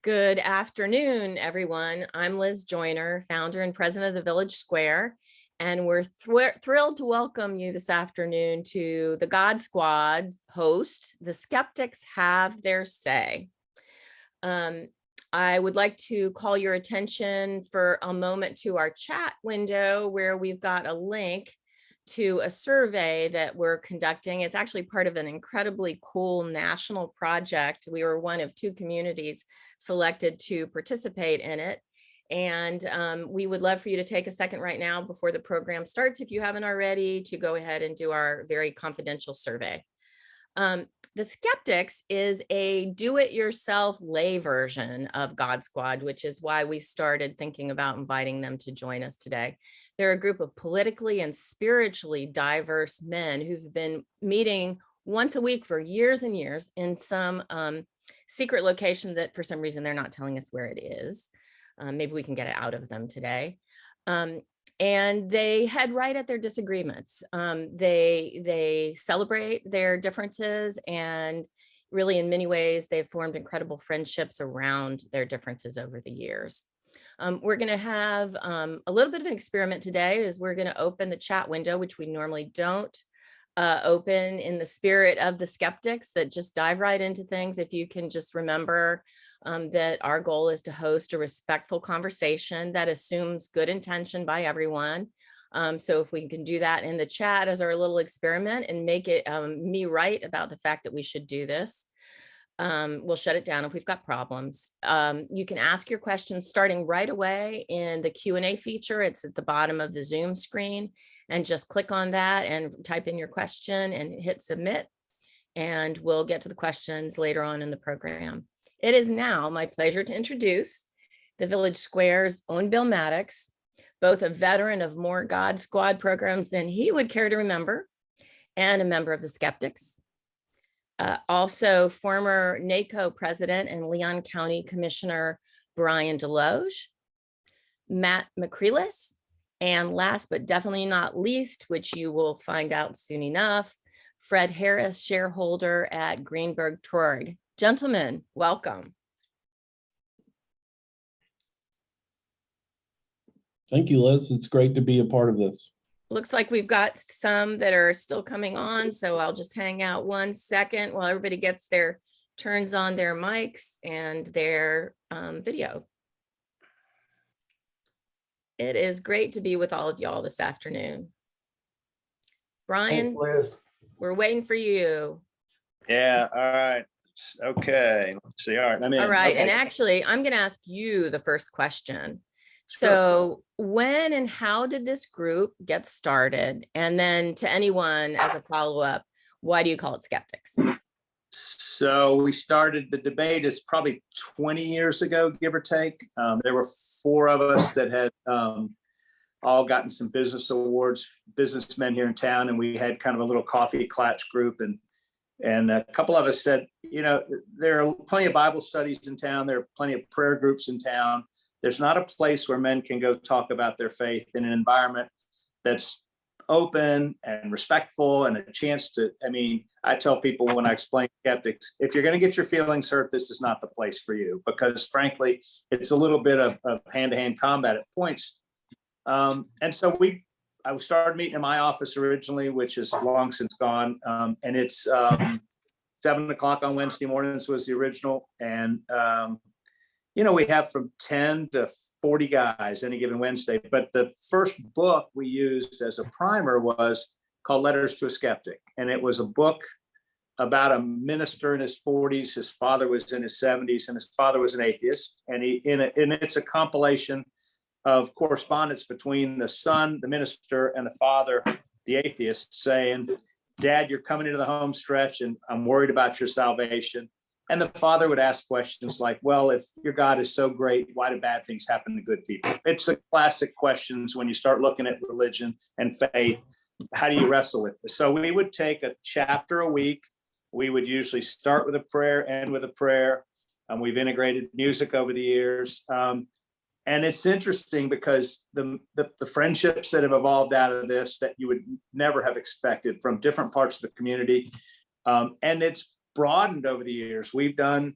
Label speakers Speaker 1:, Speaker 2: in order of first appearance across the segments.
Speaker 1: Good afternoon, everyone. I'm Liz Joyner, founder and president of the Village Square, and we're thrilled to welcome you this afternoon to the God Squad host, The Skeptics Have Their Say. I would like to call your attention for a moment to our chat window where we've got a link to a survey that we're conducting. It's actually part of an incredibly cool national project. We were one of two communities selected to participate in it. And we would love for you to take a second right now before the program starts, if you haven't already, to go ahead and do our very confidential survey. The Skeptics is a do-it-yourself lay version of God Squad, which is why we started thinking about inviting them to join us today. They're a group of politically and spiritually diverse men who've been meeting once a week for years and years in some secret location that for some reason they're not telling us where it is. Maybe we can get it out of them today. And they head right at their disagreements. They celebrate their differences, and really in many ways, they've formed incredible friendships around their differences over the years. We're gonna have a little bit of an experiment today, as we're gonna open the chat window, which we normally don't open, in the spirit of the Skeptics that just dive right into things. If you can just remember that our goal is to host a respectful conversation that assumes good intention by everyone. So if we can do that in the chat as our little experiment and make it me right about the fact that we should do this, we'll shut it down if we've got problems. You can ask your questions starting right away in the Q&A feature. It's at the bottom of the Zoom screen, and just click on that and type in your question and hit submit. And we'll get to the questions later on in the program. It is now my pleasure to introduce the Village Square's own Bill Maddox, both a veteran of more God Squad programs than he would care to remember, and a member of the Skeptics. Also, former NACo President and Leon County Commissioner Bryan Desloge, McCreless, and last but definitely not least, which you will find out soon enough, Fred Harris, shareholder at Greenberg, Traurig. Gentlemen, welcome.
Speaker 2: Thank you, Liz. It's great to be a part of this.
Speaker 1: Looks like we've got some that are still coming on, so I'll just hang out 1 second while everybody gets their turns on their mics and their video. It is great to be with all of y'all this afternoon. Brian,
Speaker 3: Thanks, Liz.
Speaker 1: we're waiting for you.
Speaker 3: Yeah, all right. Okay, let's see. All right, I'm in.
Speaker 1: All right,
Speaker 3: Okay.
Speaker 1: and actually, I'm going to ask you the first question.
Speaker 3: Sure.
Speaker 1: So when and how did this group get started? And then to anyone as a follow-up, why do you call it Skeptics?
Speaker 3: So we started, the debate is probably 20 years ago, give or take. There were 4 of us that had all gotten some business awards, businessmen here in town, and we had kind of a little coffee klatch group. And a couple of us said, you know, there are plenty of Bible studies in town. There are plenty of prayer groups in town. There's not a place where men can go talk about their faith in an environment that's open and respectful and a chance to, I mean, I tell people when I explain Skeptics, if you're going to get your feelings hurt, this is not the place for you, because frankly, it's a little bit of hand-to-hand combat at points. And so I started meeting in my office originally, which is long since gone. And it's 7 o'clock on Wednesday mornings was the original. And, you know, we have from 10 to 40 guys any given Wednesday. But the first book we used as a primer was called Letters to a Skeptic. And it was a book about a minister in his 40s. His father was in his 70s, and his father was an atheist. And it's a compilation of correspondence between the son, the minister, and the father, the atheist, saying, Dad, you're coming into the home stretch and I'm worried about your salvation. And the father would ask questions like, well, if your God is so great, why do bad things happen to good people? It's the classic questions when you start looking at religion and faith. How do you wrestle with this? So we would take a chapter a week. We would usually start with a prayer, end with a prayer. We've integrated music over the years. And it's interesting because the friendships that have evolved out of this that you would never have expected from different parts of the community. And it's broadened over the years. We've done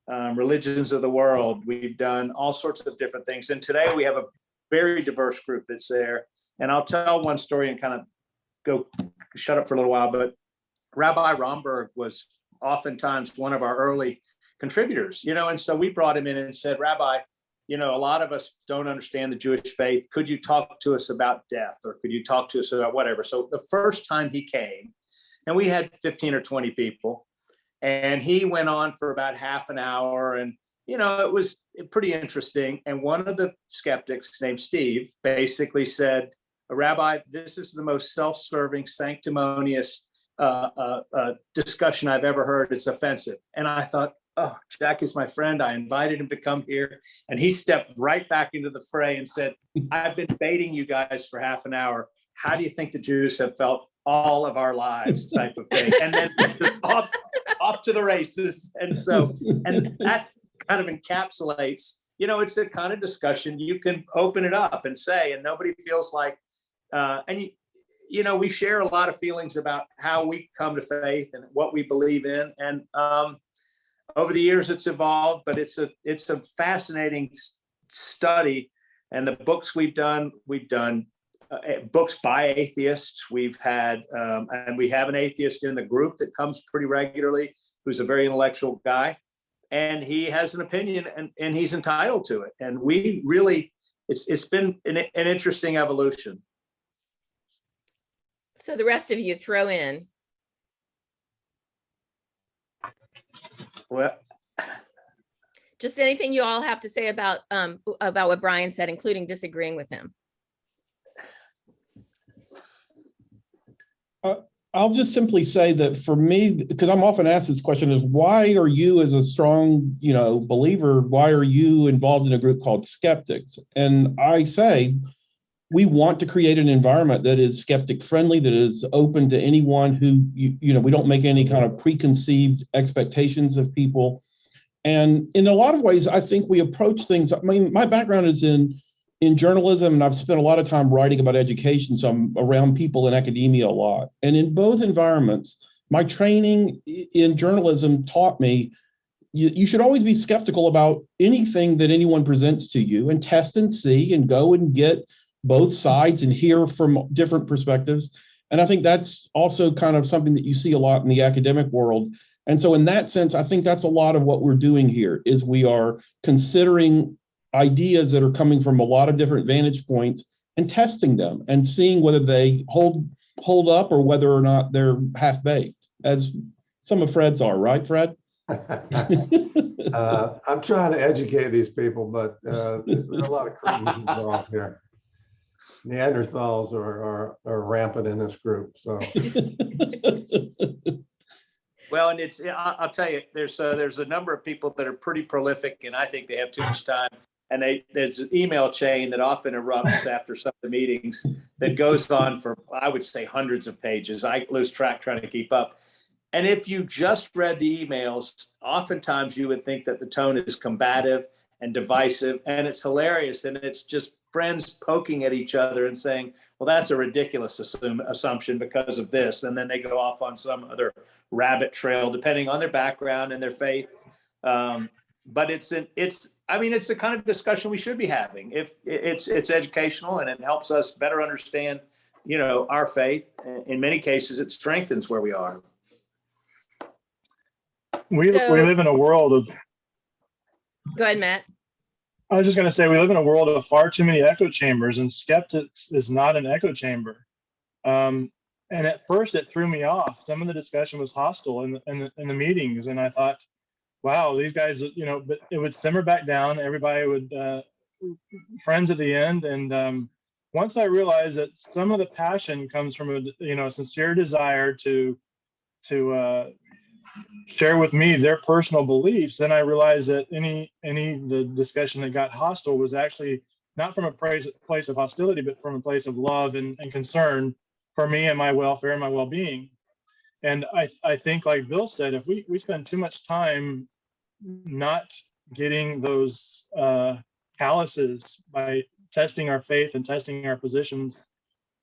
Speaker 3: religions of the world. We've done all sorts of different things. And today we have a very diverse group that's there. And I'll tell one story and kind of go shut up for a little while. But Rabbi Romberg was oftentimes one of our early contributors, and so we brought him in and said, Rabbi, a lot of us don't understand the Jewish faith. Could you talk to us about death, or could you talk to us about whatever? So the first time he came, and we had 15 or 20 people, and he went on for about half an hour, and it was pretty interesting. And one of the skeptics named Steve basically said, Rabbi, this is the most self-serving, sanctimonious discussion I've ever heard. It's offensive. And I thought, oh, Jack is my friend. I invited him to come here. And he stepped right back into the fray and said, I've been debating you guys for half an hour. How do you think the Jews have felt all of our lives, type of thing? And then off to the races. And that kind of encapsulates, it's the kind of discussion you can open it up and say, and nobody feels like, we share a lot of feelings about how we come to faith and what we believe in. And over the years, it's evolved, but it's a fascinating study. And the books we've done books by atheists. We've had, and we have an atheist in the group that comes pretty regularly, who's a very intellectual guy, and he has an opinion, and he's entitled to it. And we really, it's been an interesting evolution.
Speaker 1: So the rest of you throw in.
Speaker 3: Well,
Speaker 1: just anything you all have to say about what Bryan said, including disagreeing with him.
Speaker 2: I'll just simply say that for me, because I'm often asked this question, is why are you, as a strong, believer, why are you involved in a group called Skeptics? And I say, we want to create an environment that is skeptic friendly, that is open to anyone who, we don't make any kind of preconceived expectations of people. And in a lot of ways, I think we approach things. I mean, my background is in journalism, and I've spent a lot of time writing about education. So I'm around people in academia a lot. And in both environments, my training in journalism taught me you should always be skeptical about anything that anyone presents to you, and test and see and go and get both sides and hear from different perspectives. And I think that's also kind of something that you see a lot in the academic world. And so in that sense, I think that's a lot of what we're doing here, is we are considering ideas that are coming from a lot of different vantage points and testing them and seeing whether they hold up or whether or not they're half-baked, as some of Fred's are, right, Fred?
Speaker 4: I'm trying to educate these people, but there are a lot of cretins involved here. Neanderthals are rampant in this group. So,
Speaker 3: well, and I'll tell you, there's a number of people that are pretty prolific, and I think they have too much time. And there's an email chain that often erupts after some of the meetings that goes on for, I would say, hundreds of pages. I lose track trying to keep up. And if you just read the emails, oftentimes you would think that the tone is combative and divisive, and it's hilarious. And it's just friends poking at each other and saying, well, that's a ridiculous assumption because of this. And then they go off on some other rabbit trail, depending on their background and their faith. But it's the kind of discussion we should be having. If it's educational and it helps us better understand, our faith. In many cases, it strengthens where we are.
Speaker 5: We live in a world of.
Speaker 1: Go ahead, Matt.
Speaker 5: I was just going to say, we live in a world of far too many echo chambers, and Skeptics is not an echo chamber. And at first, it threw me off. Some of the discussion was hostile in the meetings, and I thought, wow, these guys, but it would simmer back down. Everybody would friends at the end, and once I realized that some of the passion comes from a sincere desire to share with me their personal beliefs, then I realized that the discussion that got hostile was actually not from a place of hostility, but from a place of love and concern for me and my welfare and my well-being. And I think, like Bill said, if we spend too much time not getting those calluses by testing our faith and testing our positions,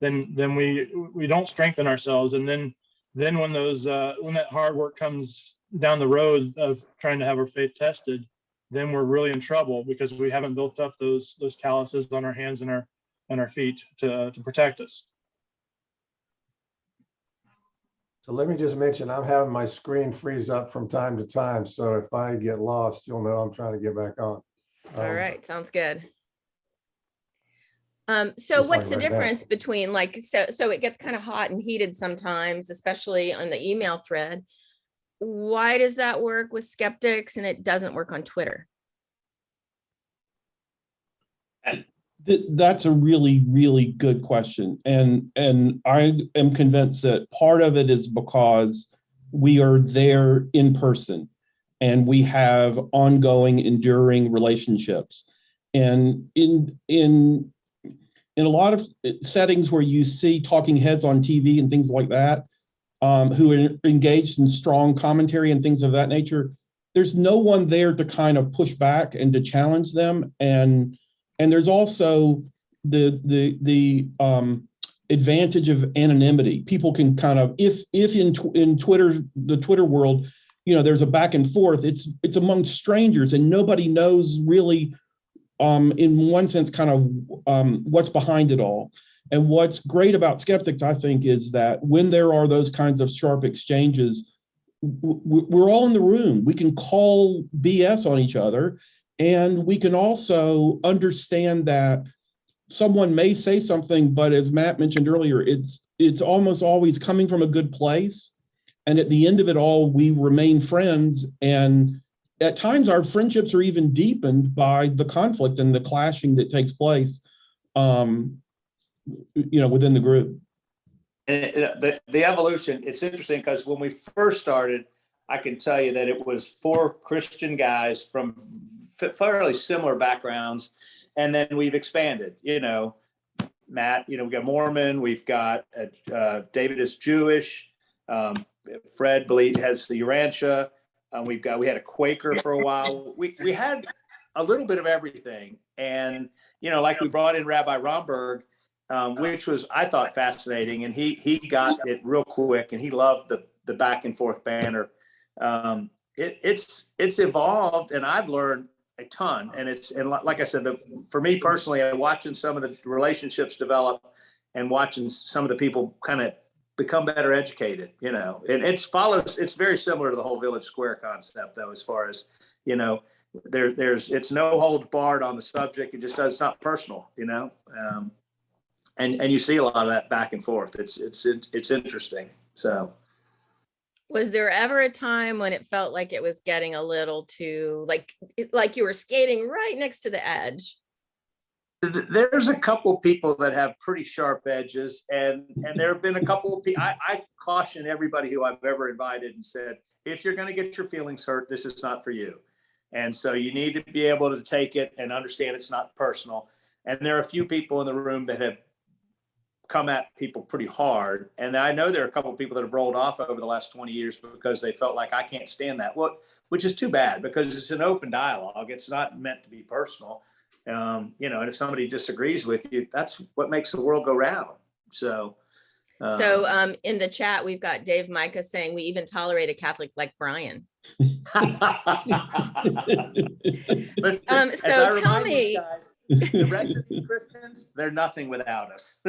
Speaker 5: then we don't strengthen ourselves. And then then when that hard work comes down the road of trying to have our faith tested, then we're really in trouble because we haven't built up those calluses on our hands and our feet to protect us.
Speaker 4: So let me just mention, I'm having my screen freeze up from time to time. So if I get lost, you'll know I'm trying to get back on.
Speaker 1: All right, sounds good. So
Speaker 4: Just
Speaker 1: what's
Speaker 4: like
Speaker 1: the
Speaker 4: right now.
Speaker 1: difference between like, so it gets kind of hot and heated sometimes, especially on the email thread. Why does that work with skeptics and it doesn't work on Twitter?
Speaker 2: That's a really, really good question. And I am convinced that part of it is because we are there in person and we have ongoing, enduring relationships. And in a lot of settings where you see talking heads on TV and things like that, who are engaged in strong commentary and things of that nature, there's no one there to kind of push back and to challenge them. And there's also the advantage of anonymity. People can kind of, if in Twitter, the Twitter world, there's a back and forth, it's among strangers and nobody knows really, in one sense, kind of what's behind it all. And what's great about Skeptics, I think, is that when there are those kinds of sharp exchanges, we're all in the room. We can call BS on each other, and we can also understand that someone may say something, but as Matt mentioned earlier, it's almost always coming from a good place. And at the end of it all, we remain friends. And at times our friendships are even deepened by the conflict and the clashing that takes place, within the group.
Speaker 3: And the evolution, it's interesting because when we first started, I can tell you that it was 4 Christian guys from fairly similar backgrounds. And then we've expanded, Matt, we've got Mormon, we've got David is Jewish, Fred has the Urantia, we had a Quaker for a while. We had a little bit of everything. And, like we brought in Rabbi Romberg, which was, I thought, fascinating. And he got it real quick and he loved the back and forth banner. It's evolved and I've learned a ton. And like I said, for me personally, watching some of the relationships develop and watching some of the people kind of become better educated, and it's very similar to the whole Village Square concept though, as far as, it's no holds barred on the subject. It's not personal, and you see a lot of that back and forth. It's interesting. So.
Speaker 1: Was there ever a time when it felt like it was getting a little too, like you were skating right next to the edge?
Speaker 3: There's a couple people that have pretty sharp edges, and there have been a couple of people. I caution everybody who I've ever invited and said, if you're going to get your feelings hurt, this is not for you. And so you need to be able to take it and understand it's not personal. And there are a few people in the room that have come at people pretty hard. And I know there are a couple of people that have rolled off over the last 20 years because they felt like I can't stand that. Which is too bad because it's an open dialogue. It's not meant to be personal. And if somebody disagrees with you, that's what makes the world go round. So
Speaker 1: in the chat, we've got Dave Micah saying we even tolerate a Catholic like Brian.
Speaker 3: Listen,
Speaker 1: so tell me,
Speaker 3: guys, the rest of the Christians, they're nothing without us.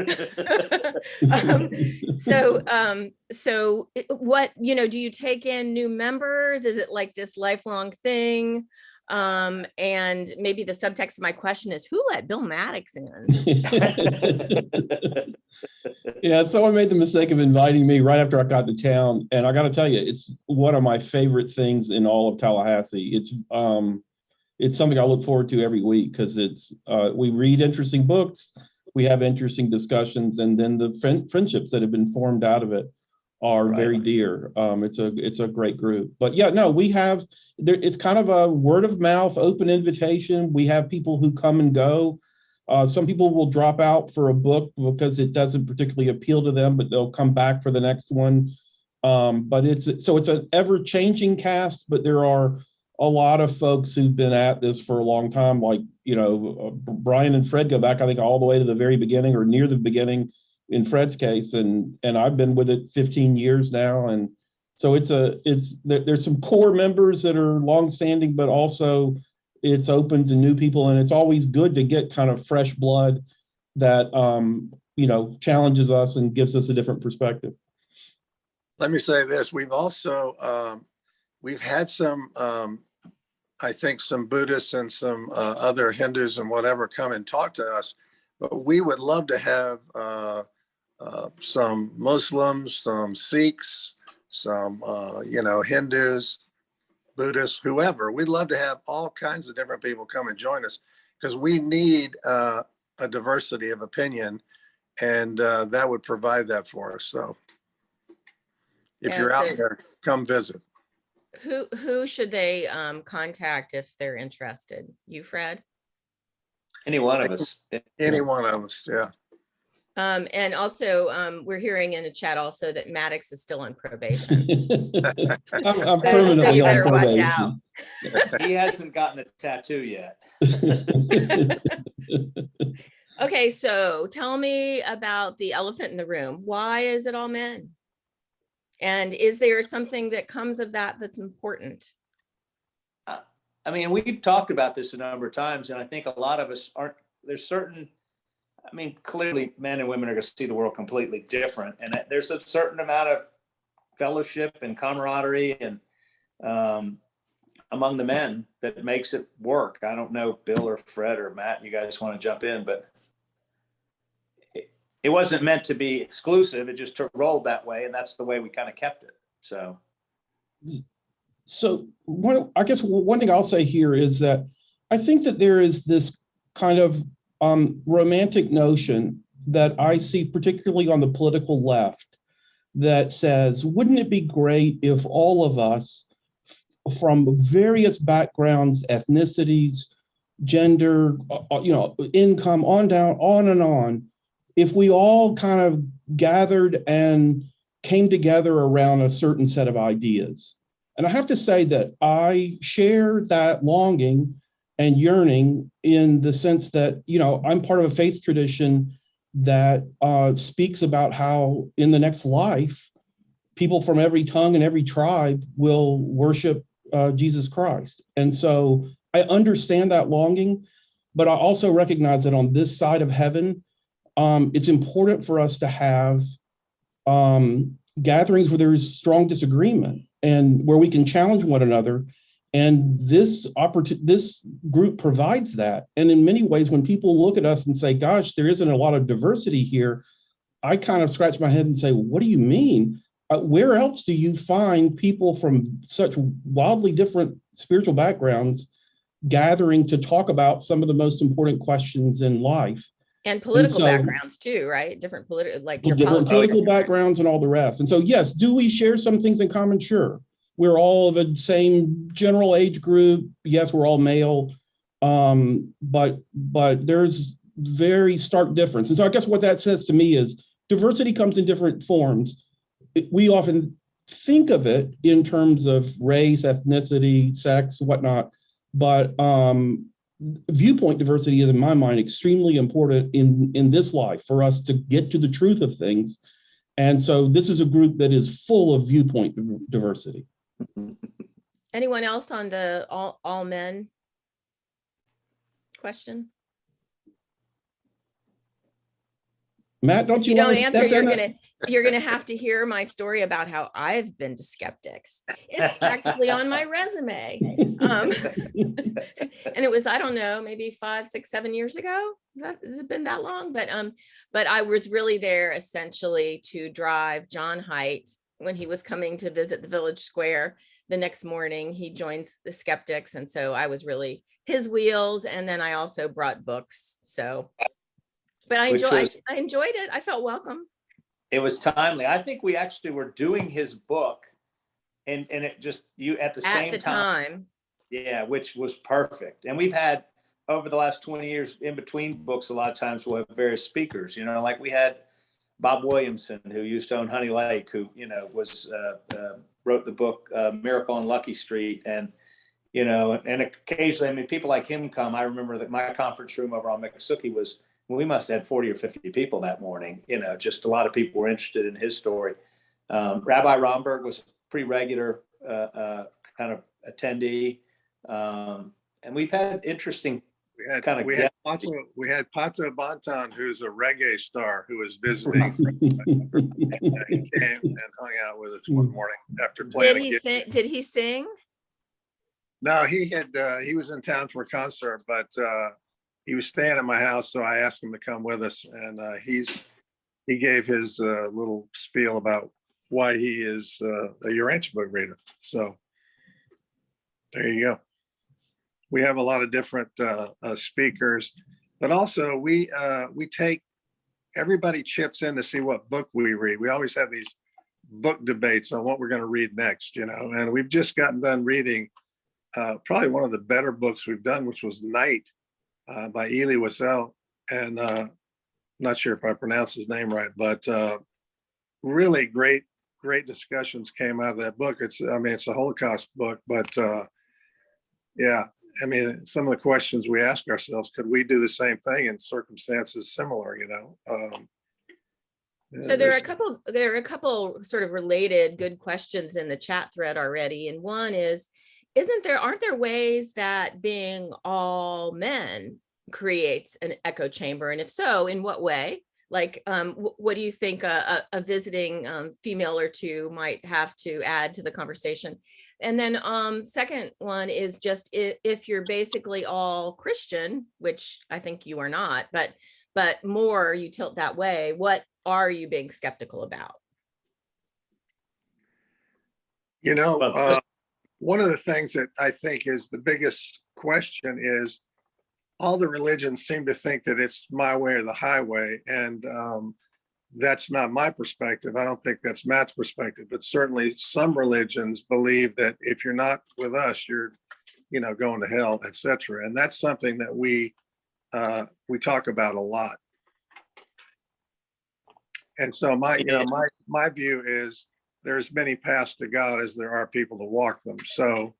Speaker 1: So what, do you take in new members? Is it like this lifelong thing? And maybe the subtext of my question is, who let Bill Maddox in?
Speaker 2: Yeah, someone made the mistake of inviting me right after I got to town, and I got to tell you, it's one of my favorite things in all of Tallahassee. It's something I look forward to every week because we read interesting books, we have interesting discussions, and then the friendships that have been formed out of it are very dear. It's a great group. But yeah, no, we have it's kind of a word of mouth, open invitation. We have people who come and go. Some people will drop out for a book because it doesn't particularly appeal to them, but they'll come back for the next one. But it's an ever-changing cast, but there are a lot of folks who've been at this for a long time. Like, Brian and Fred go back, I think, all the way to the very beginning or near the beginning in Fred's case, and I've been with it 15 years now. And so there's some core members that are longstanding, but also it's open to new people. And it's always good to get kind of fresh blood that, challenges us and gives us a different perspective.
Speaker 6: Let me say this. We've also, we've had some, I think some Buddhists and some other Hindus and whatever come and talk to us, but we would love to have some Muslims, some Sikhs, some, Hindus, Buddhists, whoever. We'd love to have all kinds of different people come and join us because we need a diversity of opinion, and that would provide that for us. So if you're out there, come visit.
Speaker 1: Who should they contact if they're interested? You, Fred?
Speaker 3: Any one of us.
Speaker 6: Any one of us, yeah.
Speaker 1: And also, we're hearing in the chat also that Maddox is still on probation.
Speaker 2: I'm
Speaker 1: So
Speaker 2: permanently
Speaker 1: you
Speaker 2: on
Speaker 1: better watch
Speaker 2: probation.
Speaker 1: out.
Speaker 3: He hasn't gotten the tattoo yet.
Speaker 1: Okay, so tell me about the elephant in the room. Why is it all men? And is there something that comes of that that's important?
Speaker 3: I mean, we've talked about this a number of times, and I think a lot of us clearly men and women are going to see the world completely different. And there's a certain amount of fellowship and camaraderie and among the men that makes it work. I don't know, Bill or Fred or Matt, you guys want to jump in, but it wasn't meant to be exclusive. It just rolled that way. And that's the way we kind of kept it. So
Speaker 2: I guess one thing I'll say here is that I think that there is this kind of romantic notion that I see, particularly on the political left, that says, wouldn't it be great if all of us from various backgrounds, ethnicities, gender, income, on down, on and on, if we all kind of gathered and came together around a certain set of ideas. And I have to say that I share that longing and yearning in the sense that, I'm part of a faith tradition that speaks about how in the next life, people from every tongue and every tribe will worship Jesus Christ. And so I understand that longing, but I also recognize that on this side of heaven, it's important for us to have gatherings where there's strong disagreement and where we can challenge one another. And this group provides that. And in many ways, when people look at us and say, gosh, there isn't a lot of diversity here, I kind of scratch my head and say, what do you mean? Where else do you find people from such wildly different spiritual backgrounds gathering to talk about some of the most important questions in life?
Speaker 1: And political backgrounds too, right? Different
Speaker 2: political backgrounds and all the rest. And so, yes, do we share some things in common? Sure. We're all of the same general age group. Yes, we're all male. But there's very stark difference. And so I guess what that says to me is diversity comes in different forms. We often think of it in terms of race, ethnicity, sex, whatnot. But viewpoint diversity is, in my mind, extremely important in this life for us to get to the truth of things. And so this is a group that is full of viewpoint diversity.
Speaker 1: Anyone else on the all men question?
Speaker 2: Matt, don't you want to
Speaker 1: answer,
Speaker 2: step
Speaker 1: you're gonna have to hear my story about how I've been to Skeptics. It's practically on my resume. And it was, I don't know, maybe 5, 6, 7 years ago. Has it been that long? But I was really there essentially to drive John Haidt when he was coming to visit the Village Square. The next morning, he joins the Skeptics. And so I was really his wheels. And then I also brought books. So, but I enjoyed it. I felt welcome.
Speaker 3: It was timely. I think we actually were doing his book and it just, you at the same time. Yeah, which was perfect. And we've had over the last 20 years in between books, a lot of times we'll have various speakers, like we had Bob Williamson, who used to own Honey Lake, who, wrote the book Miracle on Lucky Street. And, and occasionally, people like him come. I remember that my conference room over on Miccosukee was we must have had 40 or 50 people that morning. Just a lot of people were interested in his story. Rabbi Romberg was a pretty regular kind of attendee. And we've had interesting
Speaker 6: We had Pato Bantan, who's a reggae star, who was visiting. He came and hung out with us one morning after playing.
Speaker 1: Did he sing?
Speaker 6: No, he was in town for a concert, but he was staying at my house, so I asked him to come with us, and he gave his little spiel about why he is a Urantia book reader. So there you go. We have a lot of different speakers, but also we take, everybody chips in to see what book we read. We always have these book debates on what we're going to read next, and we've just gotten done reading probably one of the better books we've done, which was Night by Elie Wiesel. And not sure if I pronounced his name right, but really great discussions came out of that book. It's a Holocaust book, but yeah. Some of the questions we ask ourselves, could we do the same thing in circumstances similar,
Speaker 1: So there are a couple sort of related good questions in the chat thread already. And one is, aren't there ways that being all men creates an echo chamber? And if so, in what way? Like, what do you think a visiting female or two might have to add to the conversation? And then second one is just if you're basically all Christian, which I think you are not, but more you tilt that way, what are you being skeptical about?
Speaker 6: One of the things that I think is the biggest question is, all the religions seem to think that it's my way or the highway. And that's not my perspective. I don't think that's Matt's perspective, but certainly some religions believe that if you're not with us, you're, going to hell, etc. And that's something that we talk about a lot. And so my view is there's many paths to God as there are people to walk them. So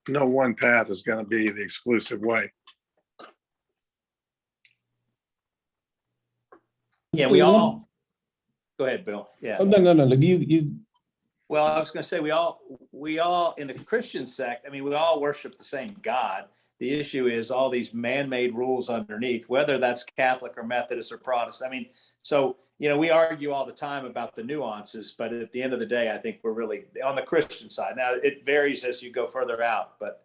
Speaker 6: no one path is going to be the exclusive way.
Speaker 3: Yeah, we all. Go ahead, Bill. Yeah.
Speaker 2: Oh, no. You.
Speaker 3: Well, I was going to say we all in the Christian sect. We all worship the same God. The issue is all these man-made rules underneath, whether that's Catholic or Methodist or Protestant. So we argue all the time about the nuances, but at the end of the day, I think we're really on the Christian side. Now it varies as you go further out, but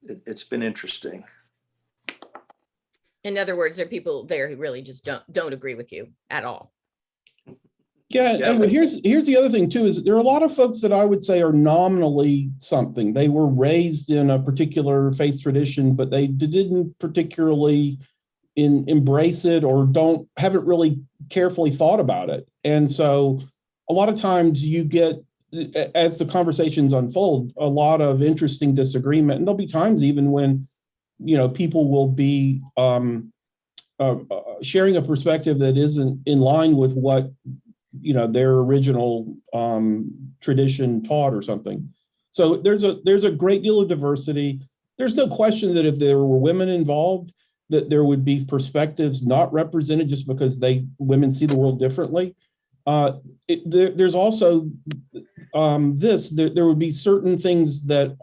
Speaker 3: it's been interesting.
Speaker 1: In other words, there are people there who really just don't agree with you at all.
Speaker 2: Yeah, and here's the other thing too, is there are a lot of folks that I would say are nominally something. They were raised in a particular faith tradition, but they didn't particularly embrace it or haven't really carefully thought about it. And so a lot of times you get, as the conversations unfold, a lot of interesting disagreement. And there'll be times even when people will be sharing a perspective that isn't in line with what their original tradition taught or something. So there's a great deal of diversity. There's no question that if there were women involved, that there would be perspectives not represented just because women see the world differently. There's also there would be certain things that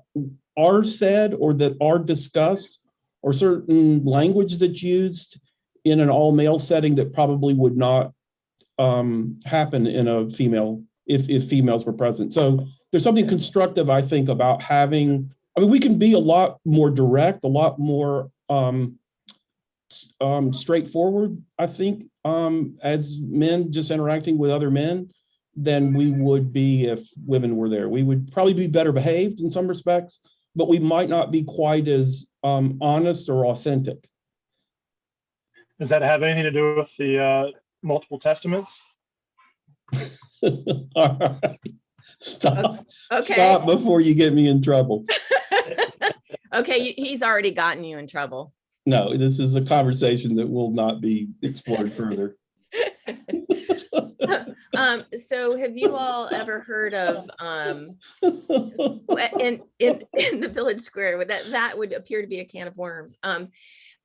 Speaker 2: are said or that are discussed, or certain language that's used in an all-male setting that probably would not happen in a female, if females were present. So there's something constructive, I think, about having, we can be a lot more direct, a lot more straightforward, I think, as men just interacting with other men than we would be if women were there. We would probably be better behaved in some respects, but we might not be quite as honest or authentic.
Speaker 5: Does that have anything to do with the multiple testaments?
Speaker 2: All right. Stop.
Speaker 1: Okay.
Speaker 2: Stop before you get me in trouble.
Speaker 1: Okay, he's already gotten you in trouble.
Speaker 2: No, this is a conversation that will not be explored further.
Speaker 1: So have you all ever heard of in the Village Square, that would appear to be a can of worms.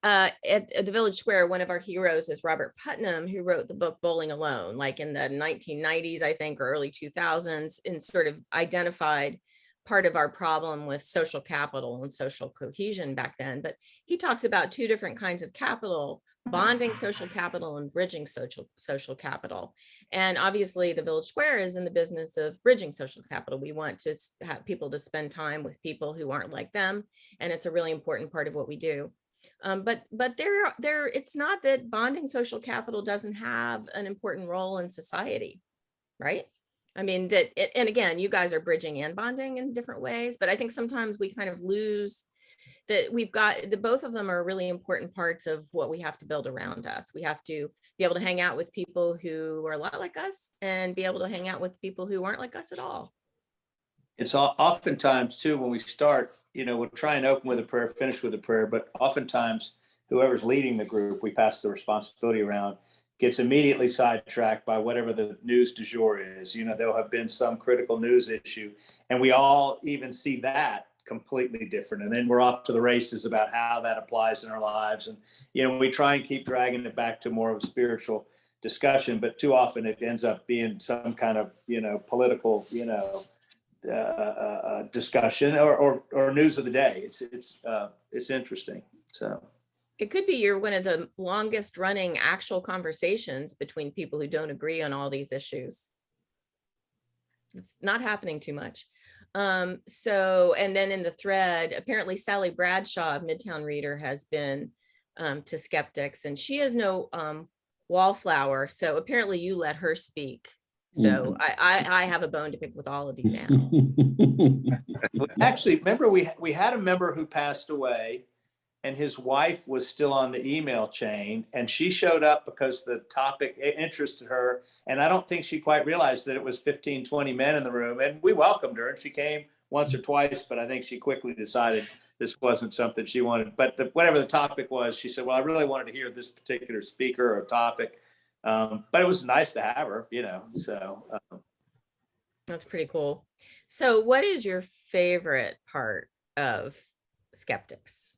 Speaker 1: at the Village Square, one of our heroes is Robert Putnam, who wrote the book Bowling Alone, like in the 1990s, I think, or early 2000s, and sort of identified part of our problem with social capital and social cohesion back then. But he talks about two different kinds of capital: bonding social capital and bridging social capital. And obviously the Village Square is in the business of bridging social capital. We want to have people to spend time with people who aren't like them, and it's a really important part of what we do. But it's not that bonding social capital doesn't have an important role in society, right? I mean, and again, you guys are bridging and bonding in different ways, but I think sometimes we kind of lose that we've got both of them are really important parts of what we have to build around us. We have to be able to hang out with people who are a lot like us and be able to hang out with people who aren't like us at all.
Speaker 3: It's oftentimes too, when we start, we'll try and open with a prayer, finish with a prayer, but oftentimes whoever's leading the group, we pass the responsibility around, gets immediately sidetracked by whatever the news du jour is. There'll have been some critical news issue, and we all even see that completely different. And then we're off to the races about how that applies in our lives. And, we try and keep dragging it back to more of a spiritual discussion, but too often it ends up being some kind of, political, discussion or news of the day. It's interesting. So
Speaker 1: it could be you're one of the longest running actual conversations between people who don't agree on all these issues. It's not happening too much. And then in the thread, apparently Sally Bradshaw of Midtown Reader has been to Skeptics, and she has no wallflower. So apparently you let her speak. So I have a bone to pick with all of you now.
Speaker 3: Actually, remember we had a member who passed away, and his wife was still on the email chain, and she showed up because the topic interested her. And I don't think she quite realized that it was 15, 20 men in the room, and we welcomed her, and she came once or twice, but I think she quickly decided this wasn't something she wanted. But whatever the topic was, she said, well, I really wanted to hear this particular speaker or topic. But it was nice to have her, so.
Speaker 1: That's pretty cool. So what is your favorite part of Skeptics?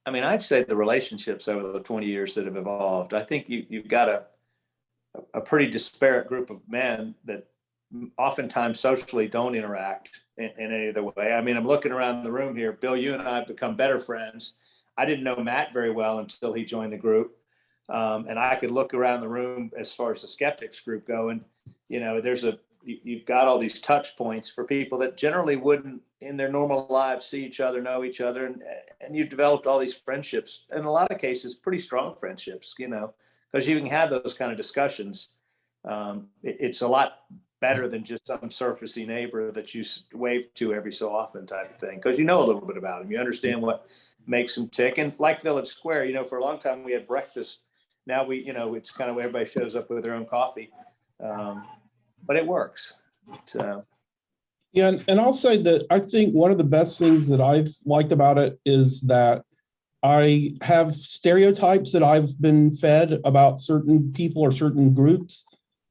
Speaker 3: I mean, I'd say the relationships over the 20 years that have evolved. I think you've got a pretty disparate group of men that oftentimes socially don't interact in any other way. I mean, I'm looking around the room here. Bill, you and I have become better friends. I didn't know Matt very well until he joined the group. And I could look around the room as far as the Skeptics group go. And, you've got all these touch points for people that generally wouldn't in their normal lives see each other, know each other. And you've developed all these friendships, in a lot of cases, pretty strong friendships, because you can have those kind of discussions. It's a lot better than just some surfacey neighbor that you wave to every so often type of thing, because you know a little bit about them. You understand what makes them tick. And like Village Square, for a long time we had breakfast. Now it's kind of where everybody shows up with their own coffee. But it works. So.
Speaker 2: Yeah, and I'll say that I think one of the best things that I've liked about it is that I have stereotypes that I've been fed about certain people or certain groups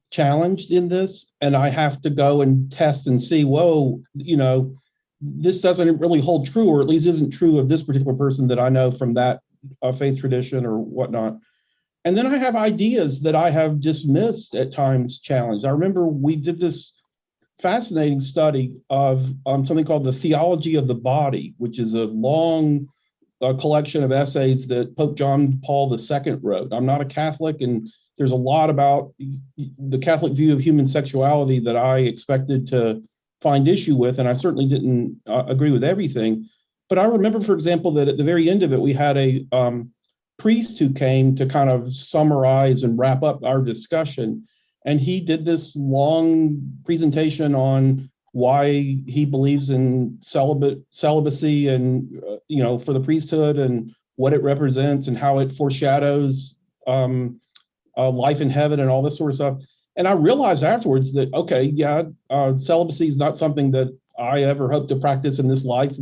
Speaker 2: challenged in this, and I have to go and test and see, whoa, this doesn't really hold true, or at least isn't true of this particular person that I know from that faith tradition or whatnot. And then I have ideas that I have dismissed at times challenged. I remember we did this fascinating study of something called the Theology of the Body, which is a long collection of essays that Pope John Paul II wrote. I'm not a Catholic, and there's a lot about the Catholic view of human sexuality that I expected to find issue with, and I certainly didn't agree with everything. But I remember, for example, that at the very end of it, we had a priest who came to kind of summarize and wrap up our discussion. And he did this long presentation on why he believes in celibacy and, for the priesthood and what it represents and how it foreshadows life in heaven and all this sort of stuff. And I realized afterwards that, celibacy is not something that I ever hope to practice in this life,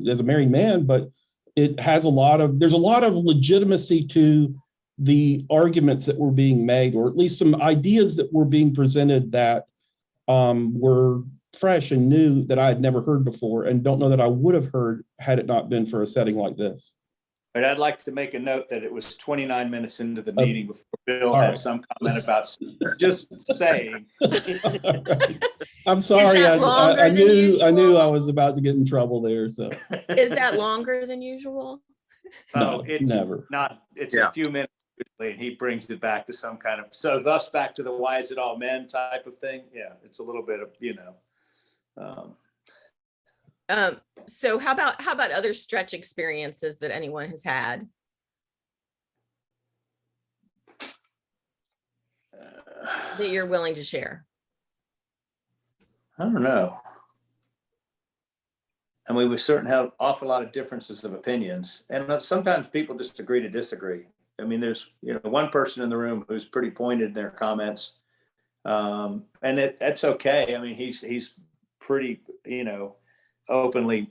Speaker 2: as a married man, but it has there's a lot of legitimacy to the arguments that were being made, or at least some ideas that were being presented that were fresh and new that I had never heard before, and don't know that I would have heard had it not been for a setting like this.
Speaker 3: But I'd like to make a note that it was 29 minutes into the
Speaker 2: Okay.
Speaker 3: meeting before Bill
Speaker 2: All
Speaker 3: had
Speaker 2: right.
Speaker 3: some comment about just saying.
Speaker 2: I'm sorry.
Speaker 1: that longer
Speaker 2: I
Speaker 1: than
Speaker 2: knew I
Speaker 1: usual?
Speaker 2: was about to get in trouble there. So
Speaker 1: Is that longer than usual?
Speaker 3: Oh,
Speaker 2: no,
Speaker 3: it's
Speaker 2: never.
Speaker 3: not, it's
Speaker 6: Yeah.
Speaker 3: a few minutes usually, and he brings it back to some kind of, so thus back to the why is it all men type of thing. Yeah, it's a little bit of,
Speaker 1: So how about other stretch experiences that anyone has had? That you're willing to share?
Speaker 3: I don't know. I mean, we certainly have an awful lot of differences of opinions, and sometimes people just agree to disagree. I mean, there's, one person in the room who's pretty pointed in their comments, and that's okay. I mean, he's pretty, openly,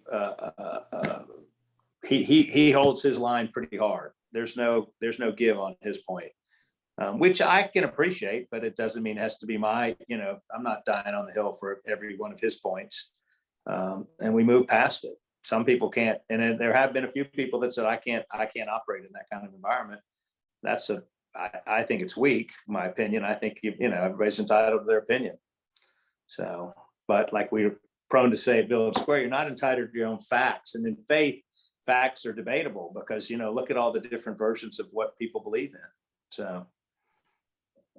Speaker 3: he holds his line pretty hard. There's no give on his point, which I can appreciate, but it doesn't mean it has to be my, I'm not dying on the hill for every one of his points. And we move past it. Some people can't, and there have been a few people that said, I can't operate in that kind of environment. I think it's weak, in my opinion. I think, everybody's entitled to their opinion. So, but like we're prone to say at Village Square, you're not entitled to your own facts. And in faith, facts are debatable because, look at all the different versions of what people believe in. So.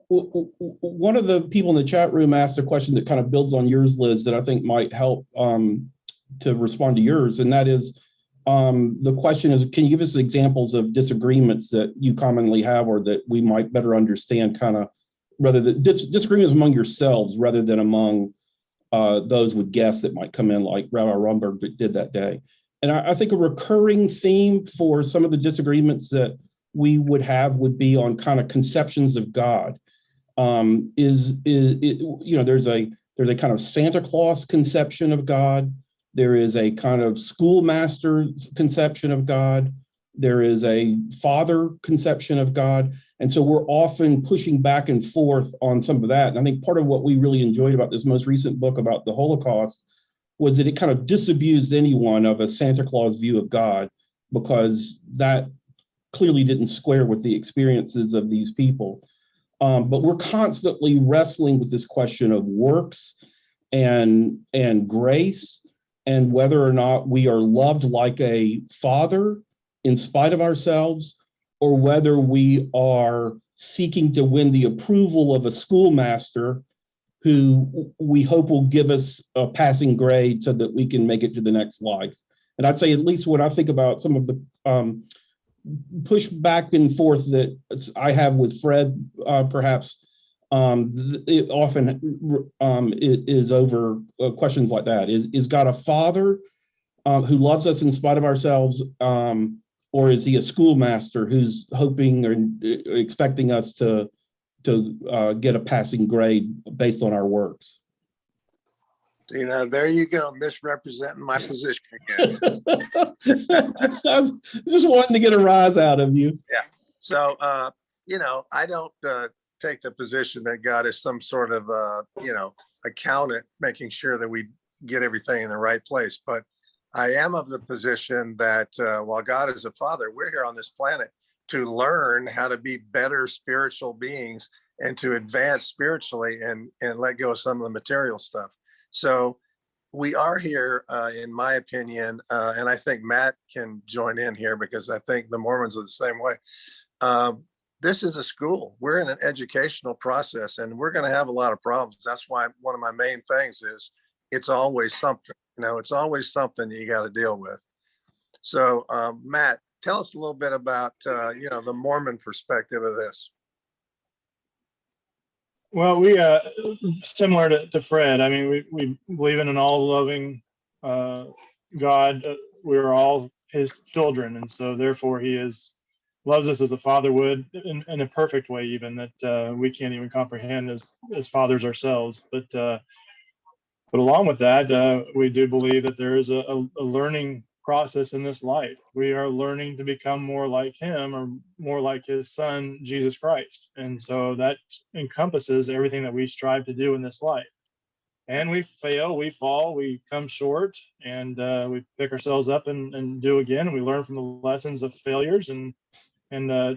Speaker 2: One of the people in the chat room asked a question that kind of builds on yours, Liz, that I think might help to respond to yours. And that is, the question is, can you give us examples of disagreements that you commonly have or that we might better understand, kind of rather than disagreements among yourselves rather than among those with guests that might come in like Rabbi Rumberg did that day. And I think a recurring theme for some of the disagreements that we would have would be on kind of conceptions of God. There's a kind of Santa Claus conception of God. There is a kind of schoolmaster conception of God. There is a father conception of God. And so we're often pushing back and forth on some of that. And I think part of what we really enjoyed about this most recent book about the Holocaust was that it kind of disabused anyone of a Santa Claus view of God, because that clearly didn't square with the experiences of these people. But we're constantly wrestling with this question of works and grace, and whether or not we are loved like a father in spite of ourselves, or whether we are seeking to win the approval of a schoolmaster who we hope will give us a passing grade so that we can make it to the next life. And I'd say, at least when I think about some of the push back and forth that I have with Fred, perhaps it often it is over questions like that. Is God a father who loves us in spite of ourselves, or is he a schoolmaster who's hoping or expecting us to get a passing grade based on our works?
Speaker 6: There you go, misrepresenting my position again.
Speaker 2: I was just wanting to get a rise out of you.
Speaker 6: Yeah. So, I don't take the position that God is some sort of, accountant making sure that we get everything in the right place. But I am of the position that while God is a father, we're here on this planet to learn how to be better spiritual beings and to advance spiritually and let go of some of the material stuff. So we are here, in my opinion, and I think Matt can join in here because I think the Mormons are the same way. This is a school. We're in an educational process, and we're going to have a lot of problems. That's why one of my main things is it's always something. It's always something you got to deal with. So, Matt, tell us a little bit about the Mormon perspective of this.
Speaker 5: Well, we similar to Fred. I mean, we believe in an all-loving God. We're all his children, and so therefore he loves us as a father would, in a perfect way, even that we can't even comprehend as fathers ourselves. But along with that, we do believe that there is a learning process in this life. We are learning to become more like him, or more like his son, Jesus Christ. And so that encompasses everything that we strive to do in this life. and we fail, we fall, we come short, and we pick ourselves up and do again. And we learn from the lessons of failures and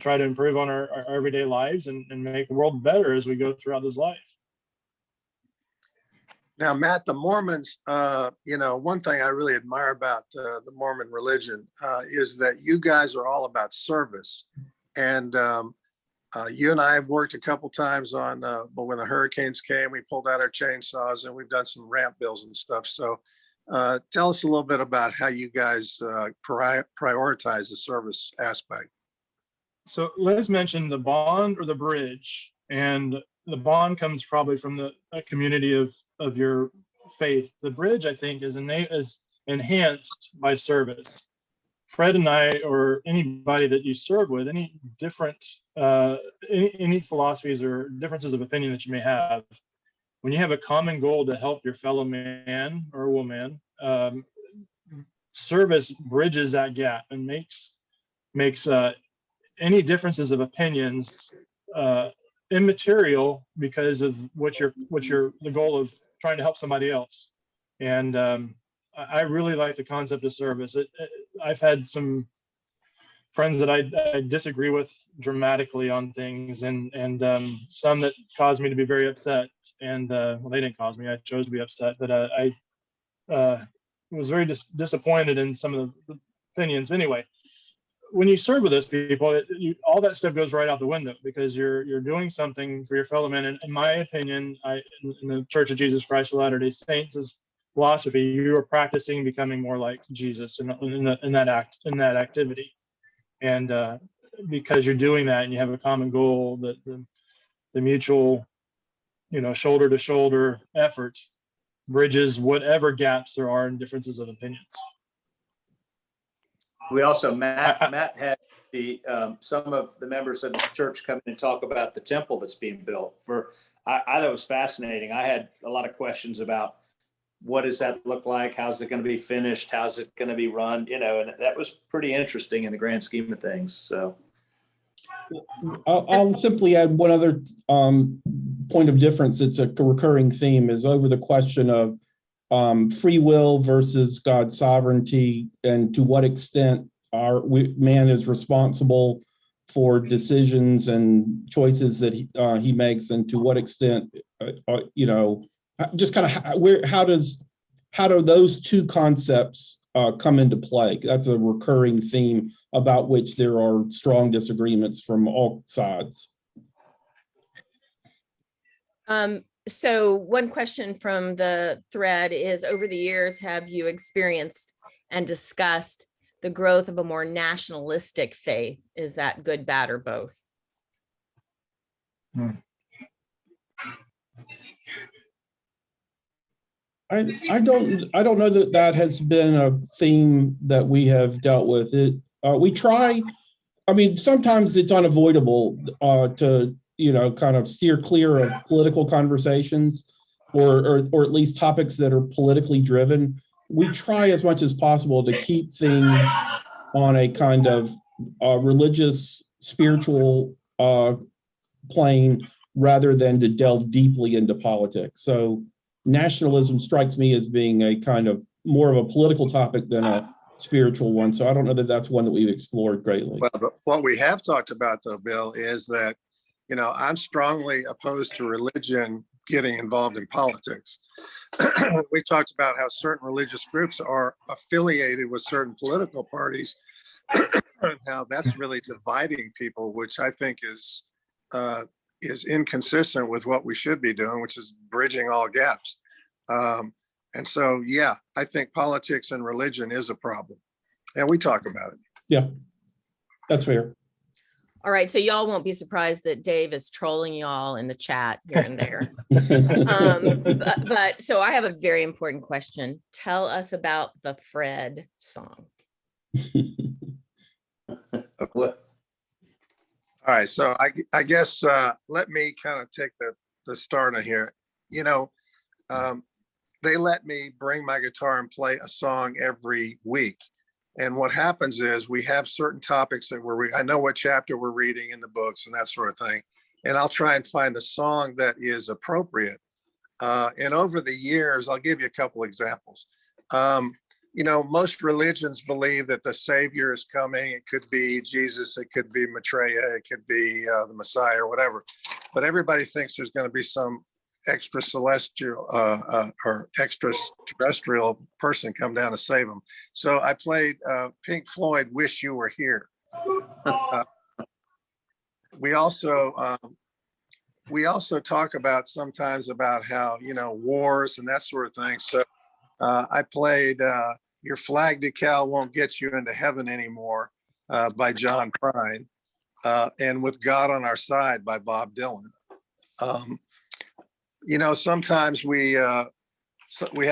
Speaker 5: try to improve on our everyday lives and make the world better as we go throughout this life.
Speaker 6: Now, Matt, the Mormons, one thing I really admire about the Mormon religion is that you guys are all about service. And you and I have worked a couple times on, but when the hurricanes came, we pulled out our chainsaws and we've done some ramp builds and stuff. So tell us a little bit about how you guys prioritize the service aspect.
Speaker 5: So Liz mentioned the bond or the bridge, and the bond comes probably from the community of your faith. The bridge, I think, is enhanced by service. Fred and I, or anybody that you serve with, any different, any philosophies or differences of opinion that you may have, when you have a common goal to help your fellow man or woman, service bridges that gap and makes any differences of opinions immaterial because of the goal of trying to help somebody else. And I really like the concept of service. I've had some friends that I disagree with dramatically on things, and some that caused me to be very upset. And well, they didn't cause me; I chose to be upset. But I was very disappointed in some of the opinions. Anyway, when you serve with those people, all that stuff goes right out the window because you're doing something for your fellow man. And in my opinion, in the Church of Jesus Christ of Latter-day Saints' philosophy, you are practicing becoming more like Jesus in that activity. And because you're doing that and you have a common goal, that the mutual, shoulder to shoulder effort bridges whatever gaps there are in differences of opinions.
Speaker 3: We also, Matt had some of the members of the church come in and talk about the temple that's being built. I thought it was fascinating. I had a lot of questions about what does that look like? How's it going to be finished? How's it going to be run? And that was pretty interesting in the grand scheme of things. So
Speaker 2: I'll simply add one other point of difference. It's a recurring theme is over the question of free will versus God's sovereignty, and to what extent man is responsible for decisions and choices that he makes, and to what extent, just kind of how do those two concepts come into play? That's a recurring theme about which there are strong disagreements from all sides.
Speaker 1: So one question from the thread is, over the years, have you experienced and discussed the growth of a more nationalistic faith? Is that good, bad, or both?
Speaker 2: I don't know that has been a theme that we have dealt with. We try. I mean, sometimes it's unavoidable to kind of steer clear of political conversations, or at least topics that are politically driven. We try as much as possible to keep things on a kind of religious, spiritual plane rather than to delve deeply into politics. So nationalism strikes me as being a kind of more of a political topic than a spiritual one. So I don't know that that's one that we've explored greatly.
Speaker 6: Well, but what we have talked about, though, Bill, is that, I'm strongly opposed to religion getting involved in politics. We talked about how certain religious groups are affiliated with certain political parties, and how that's really dividing people, which I think is inconsistent with what we should be doing, which is bridging all gaps. And so, yeah, I think politics and religion is a problem, and we talk about it.
Speaker 2: Yeah, that's fair.
Speaker 1: All right, so y'all won't be surprised that Dave is trolling y'all in the chat here and there. But so I have a very important question. Tell us about the Fred song.
Speaker 3: what?
Speaker 6: All right, so I guess let me kind of take the start of here. They let me bring my guitar and play a song every week. And what happens is we have certain topics that I know what chapter we're reading in the books and that sort of thing. And I'll try and find a song that is appropriate. And over the years, I'll give you a couple examples. You know, most religions believe that the Savior is coming. It could be Jesus, it could be Maitreya, it could be the Messiah or whatever. But everybody thinks there's going to be some extra celestial or extraterrestrial person come down to save them. So I played Pink Floyd, Wish You Were Here. We also talk about sometimes about how, you know, wars and that sort of thing. So I played Your Flag Decal Won't Get You Into Heaven Anymore by John Prine, and With God on Our Side by Bob Dylan. You know, sometimes we have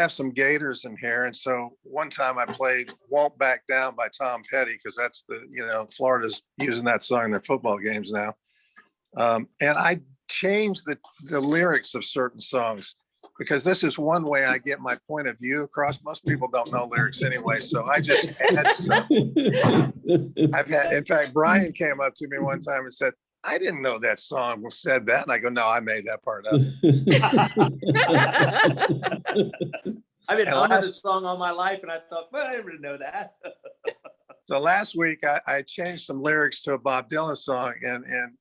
Speaker 6: some Gators in here. And so one time I played Won't Back Down by Tom Petty, because that's the, you know, Florida's using that song in their football games now. And I changed the lyrics of certain songs, because this is one way I get my point of view across. Most people don't know lyrics anyway, so I just add stuff. In fact, Brian came up to me one time and said, I didn't know that song said that. And I go, no, I made that part up.
Speaker 3: I've been humming this song all my life, and I thought, well, I didn't know that.
Speaker 6: So last week I changed some lyrics to a Bob Dylan song, and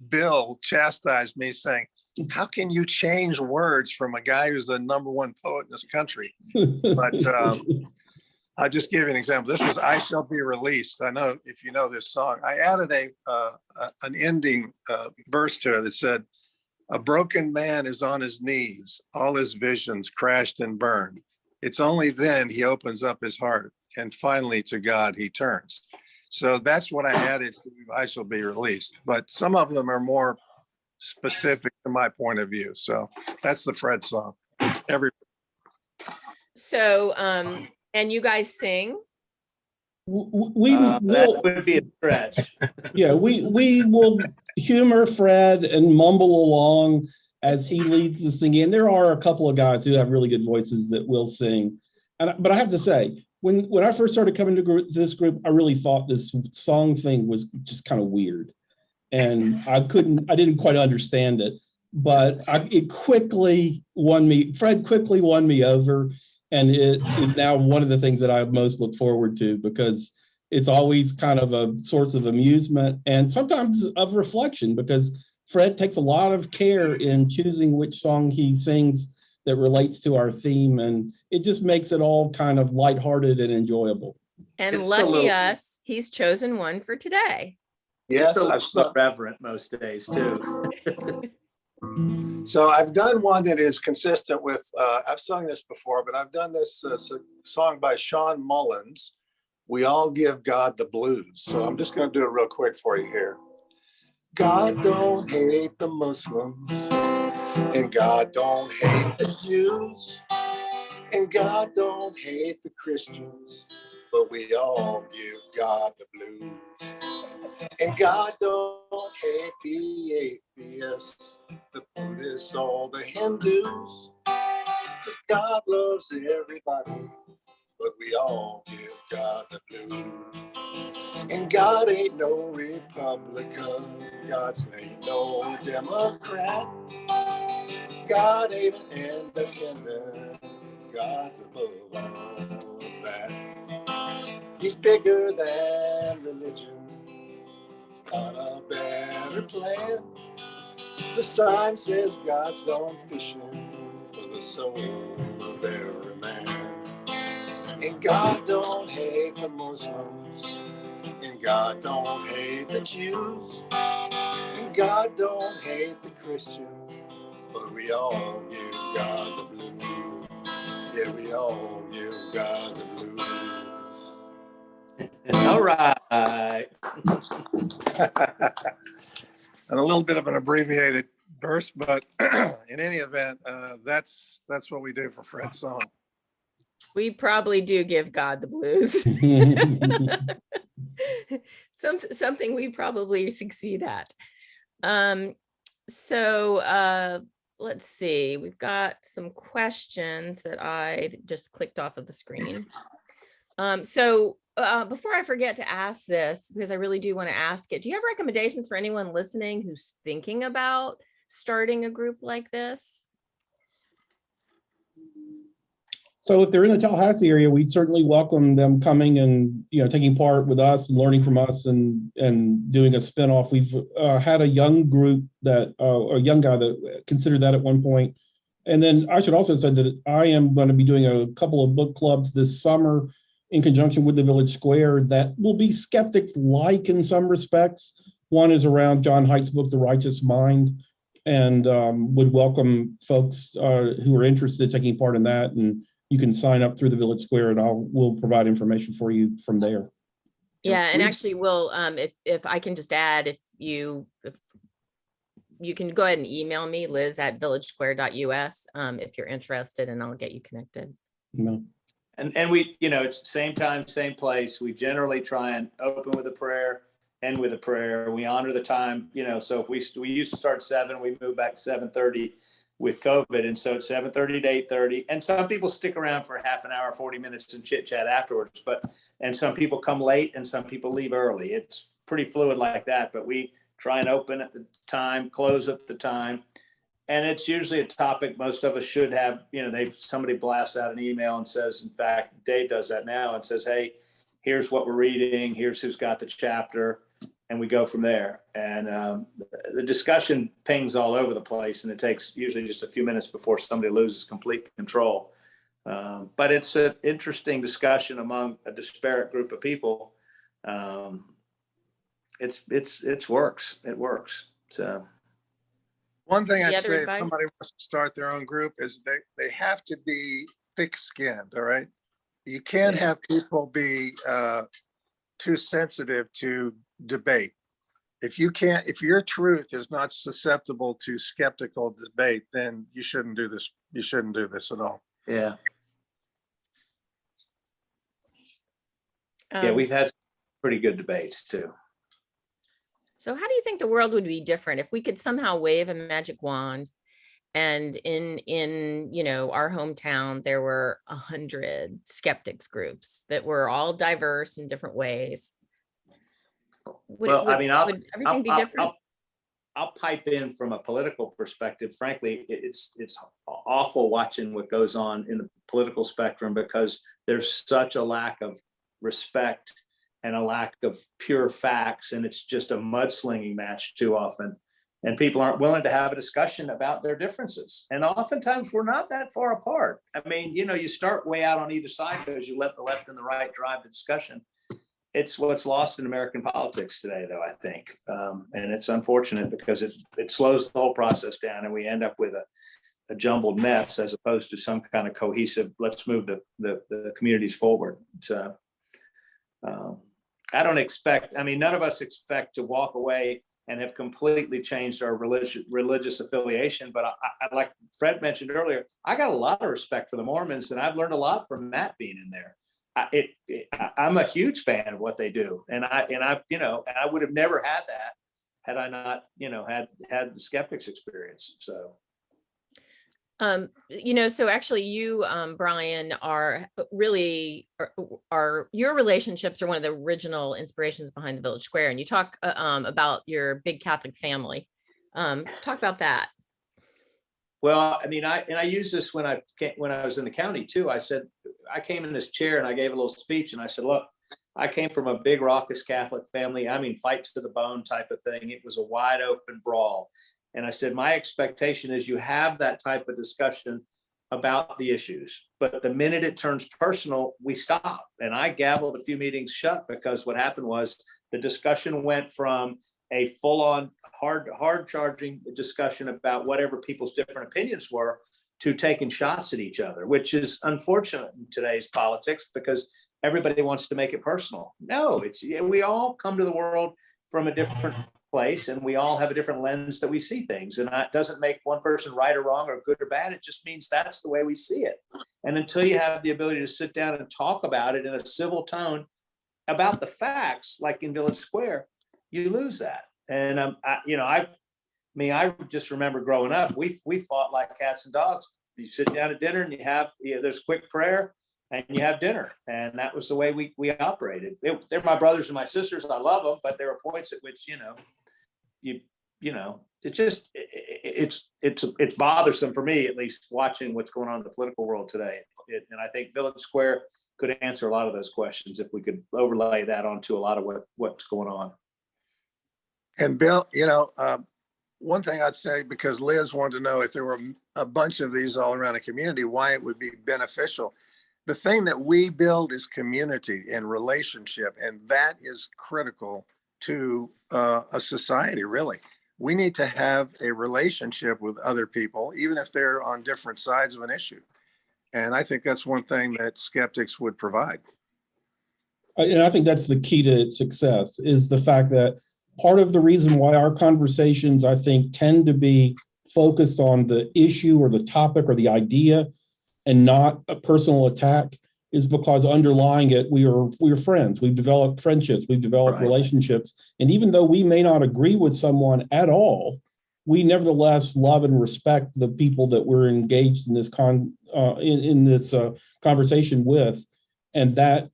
Speaker 6: Bill chastised me saying, how can you change words from a guy who's the #1 poet in this country? But I'll just give you an example. This was I Shall Be Released. I know if you know this song. I added an ending verse to it that said, a broken man is on his knees, all his visions crashed and burned. It's only then he opens up his heart, and finally to God he turns. So that's what I added to I Shall Be Released. But some of them are more specific to my point of view. So that's the Fred song.
Speaker 1: So, and you guys sing?
Speaker 3: That would be a stretch.
Speaker 2: Yeah, we will humor Fred and mumble along as he leads the singing. And there are a couple of guys who have really good voices that will sing. But I have to say, when I first started coming to this group, I really thought this song thing was just kind of weird. And I didn't quite understand it, but it quickly won me. Fred quickly won me over. And it is now one of the things that I most look forward to, because it's always kind of a source of amusement and sometimes of reflection, because Fred takes a lot of care in choosing which song he sings that relates to our theme. And it just makes it all kind of lighthearted and enjoyable.
Speaker 1: And
Speaker 3: It's
Speaker 1: lucky us, he's chosen one for today.
Speaker 6: Yes,
Speaker 3: I'm so reverent most days too.
Speaker 6: So I've done one that is consistent with, I've sung this before, but I've done this song by Sean Mullins, We All Give God the Blues. So I'm just going to do it real quick for you here. God don't hate the Muslims, and God don't hate the Jews, and God don't hate the Christians, but we all give God the blues. And God don't hate the atheists, the Buddhists, or the Hindus, because God loves everybody, but we all give God the blues. And God ain't no Republican, God's ain't no Democrat, God ain't an independent, God's above all of that. He's bigger than religion, got a better plan. The sign says God's gone fishing for the soul of every man. And God don't hate the Muslims, and God don't hate the Jews, and God don't hate the Christians, but we all give God the blues. Yeah, we all give God the blues.
Speaker 3: All right.
Speaker 6: And a little bit of an abbreviated verse, but in any event, that's what we do for Fred's song.
Speaker 1: We probably do give God the blues. Something we probably succeed at. So let's see. We've got some questions that I just clicked off of the screen. Before I forget to ask this, because I really do want to ask it, do you have recommendations for anyone listening who's thinking about starting a group like this?
Speaker 2: So if they're in the Tallahassee area, we certainly welcome them coming and, taking part with us and learning from us and doing a spinoff. We've had a young group a young guy that considered that at one point. And then I should also say that I am going to be doing a couple of book clubs this summer in conjunction with the Village Square that will be Skeptics-like in some respects. One is around John Haidt's book, The Righteous Mind, and would welcome folks who are interested in taking part in that. And you can sign up through the Village Square, and we'll provide information for you from there.
Speaker 1: Yeah, and actually, we'll if I can just add, if you can go ahead and email me, liz@villagesquare.us, if you're interested, and I'll get you connected.
Speaker 3: And we, it's same time, same place. We generally try and open with a prayer, end with a prayer. We honor the time, so if we used to start 7, we moved back to 7:30 with COVID. And so it's 7:30 to 8:30. And some people stick around for half an hour, 40 minutes and chit chat afterwards. And some people come late and some people leave early. It's pretty fluid like that, but we try and open at the time, close at the time. And it's usually a topic most of us should have, somebody blasts out an email and says, in fact, Dave does that now and says, hey, here's what we're reading. Here's who's got the chapter. And we go from there. And the discussion pings all over the place. And it takes usually just a few minutes before somebody loses complete control. But it's an interesting discussion among a disparate group of people. It works. So.
Speaker 6: One thing
Speaker 1: Any
Speaker 6: I'd
Speaker 1: other
Speaker 6: say if
Speaker 1: advice?
Speaker 6: somebody wants to start their own group is they have to be thick-skinned, all right? You can't have people be too sensitive to debate. If your truth is not susceptible to skeptical debate, then you shouldn't do this. You shouldn't do this at all.
Speaker 3: Yeah. We've had some pretty good debates too.
Speaker 1: So how do you think the world would be different if we could somehow wave a magic wand and in our hometown, there were 100 skeptics groups that were all diverse in different ways? Would everything be different?
Speaker 3: I'll pipe in from a political perspective. Frankly, it's awful watching what goes on in the political spectrum because there's such a lack of respect and a lack of pure facts, and it's just a mudslinging match too often. And people aren't willing to have a discussion about their differences. And oftentimes we're not that far apart. I mean, you start way out on either side because you let the left and the right drive the discussion. It's what's lost in American politics today, though, I think. And it's unfortunate because it slows the whole process down and we end up with a jumbled mess as opposed to some kind of cohesive, let's move the communities forward. So none of us expect to walk away and have completely changed our religious affiliation. But I like Fred mentioned earlier, I got a lot of respect for the Mormons, and I've learned a lot from Matt being in there. I'm a huge fan of what they do, and I would have never had that had I not, had the Skeptics experience. So.
Speaker 1: So actually you, Bryan, are your relationships are one of the original inspirations behind the Village Square. And you talk about your big Catholic family. Talk about that.
Speaker 3: Well, I used this when I was in the county too. I said, I came in this chair and I gave a little speech and I said, look, I came from a big raucous Catholic family. Fight to the bone type of thing. It was a wide open brawl. And I said, my expectation is you have that type of discussion about the issues, but the minute it turns personal, we stop. And I gavelled a few meetings shut because what happened was the discussion went from a full-on hard charging discussion about whatever people's different opinions were to taking shots at each other, which is unfortunate in today's politics because everybody wants to make it personal. No, we all come to the world from a different place and we all have a different lens that we see things, and that doesn't make one person right or wrong or good or bad. It just means that's the way we see it. And until you have the ability to sit down and talk about it in a civil tone about the facts, like in Village Square, you lose that. And I just remember growing up, we fought like cats and dogs. You sit down at dinner and there's quick prayer and you have dinner, and that was the way we operated. They're my brothers and my sisters. I love them, but there are points at which it's bothersome for me, at least, watching what's going on in the political world today. And I think Village Square could answer a lot of those questions if we could overlay that onto a lot of what's going on.
Speaker 6: And Bill, one thing I'd say, because Liz wanted to know if there were a bunch of these all around the community, why it would be beneficial. The thing that we build is community and relationship, and that is critical to a society, really. We need to have a relationship with other people, even if they're on different sides of an issue. And I think that's one thing that Skeptics would provide.
Speaker 2: And I think that's the key to its success, is the fact that part of the reason why our conversations, I think, tend to be focused on the issue or the topic or the idea and not a personal attack is because underlying it, we are friends. We've developed friendships, we've developed relationships. And even though we may not agree with someone at all, we nevertheless love and respect the people that we're engaged in this conversation with. And that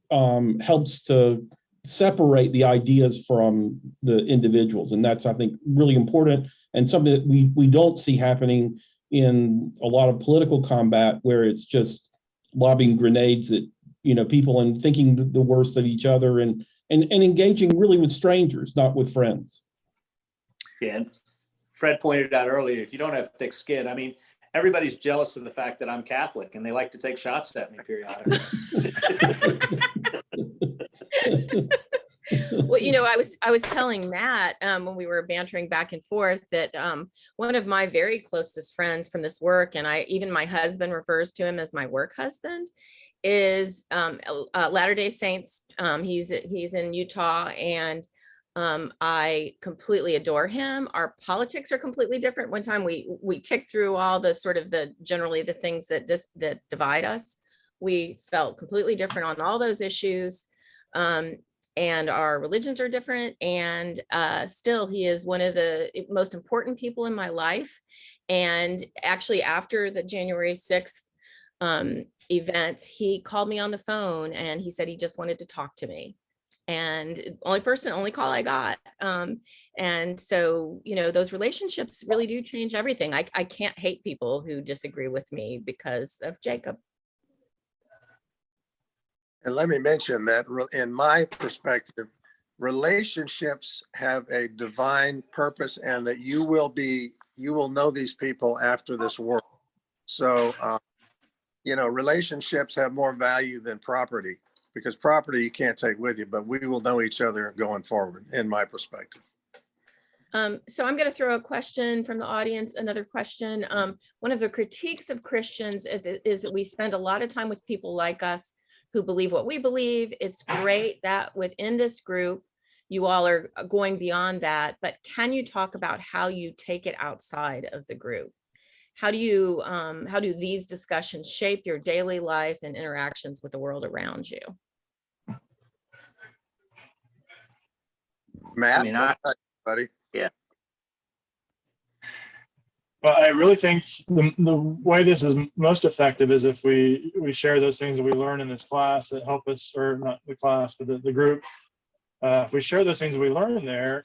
Speaker 2: helps to separate the ideas from the individuals. And that's, I think, really important and something that we don't see happening in a lot of political combat, where it's just lobbing grenades at people and thinking the worst of each other and engaging really with strangers, not with friends.
Speaker 3: Yeah, and Fred pointed out earlier, if you don't have thick skin, I mean, everybody's jealous of the fact that I'm Catholic and they like to take shots at me periodically.
Speaker 1: Well, I was telling Matt when we were bantering back and forth that one of my very closest friends from this work, and even my husband refers to him as my work husband, is Latter-day Saints. He's in Utah, and I completely adore him. Our politics are completely different. One time we ticked through all the sort of generally the things that divide us. We felt completely different on all those issues. And our religions are different. And still, he is one of the most important people in my life. And actually, after the January 6th event, he called me on the phone and he said he just wanted to talk to me. And only call I got. And so, those relationships really do change everything. I can't hate people who disagree with me because of Jacob.
Speaker 6: And let me mention that in my perspective, relationships have a divine purpose, and that you will know these people after this world. So, relationships have more value than property, because property you can't take with you, but we will know each other going forward, in my perspective.
Speaker 1: So I'm going to throw a question from the audience, another question. One of the critiques of Christians is that we spend a lot of time with people like us who believe what we believe. It's great that within this group, you all are going beyond that, but can you talk about how you take it outside of the group? How do these discussions shape your daily life and interactions with the world around you?
Speaker 6: Matt, buddy.
Speaker 3: Yeah.
Speaker 5: Well, I really think the way this is most effective is if we share those things that we learn in this class that help us, or not the class, but the group. If we share those things that we learn there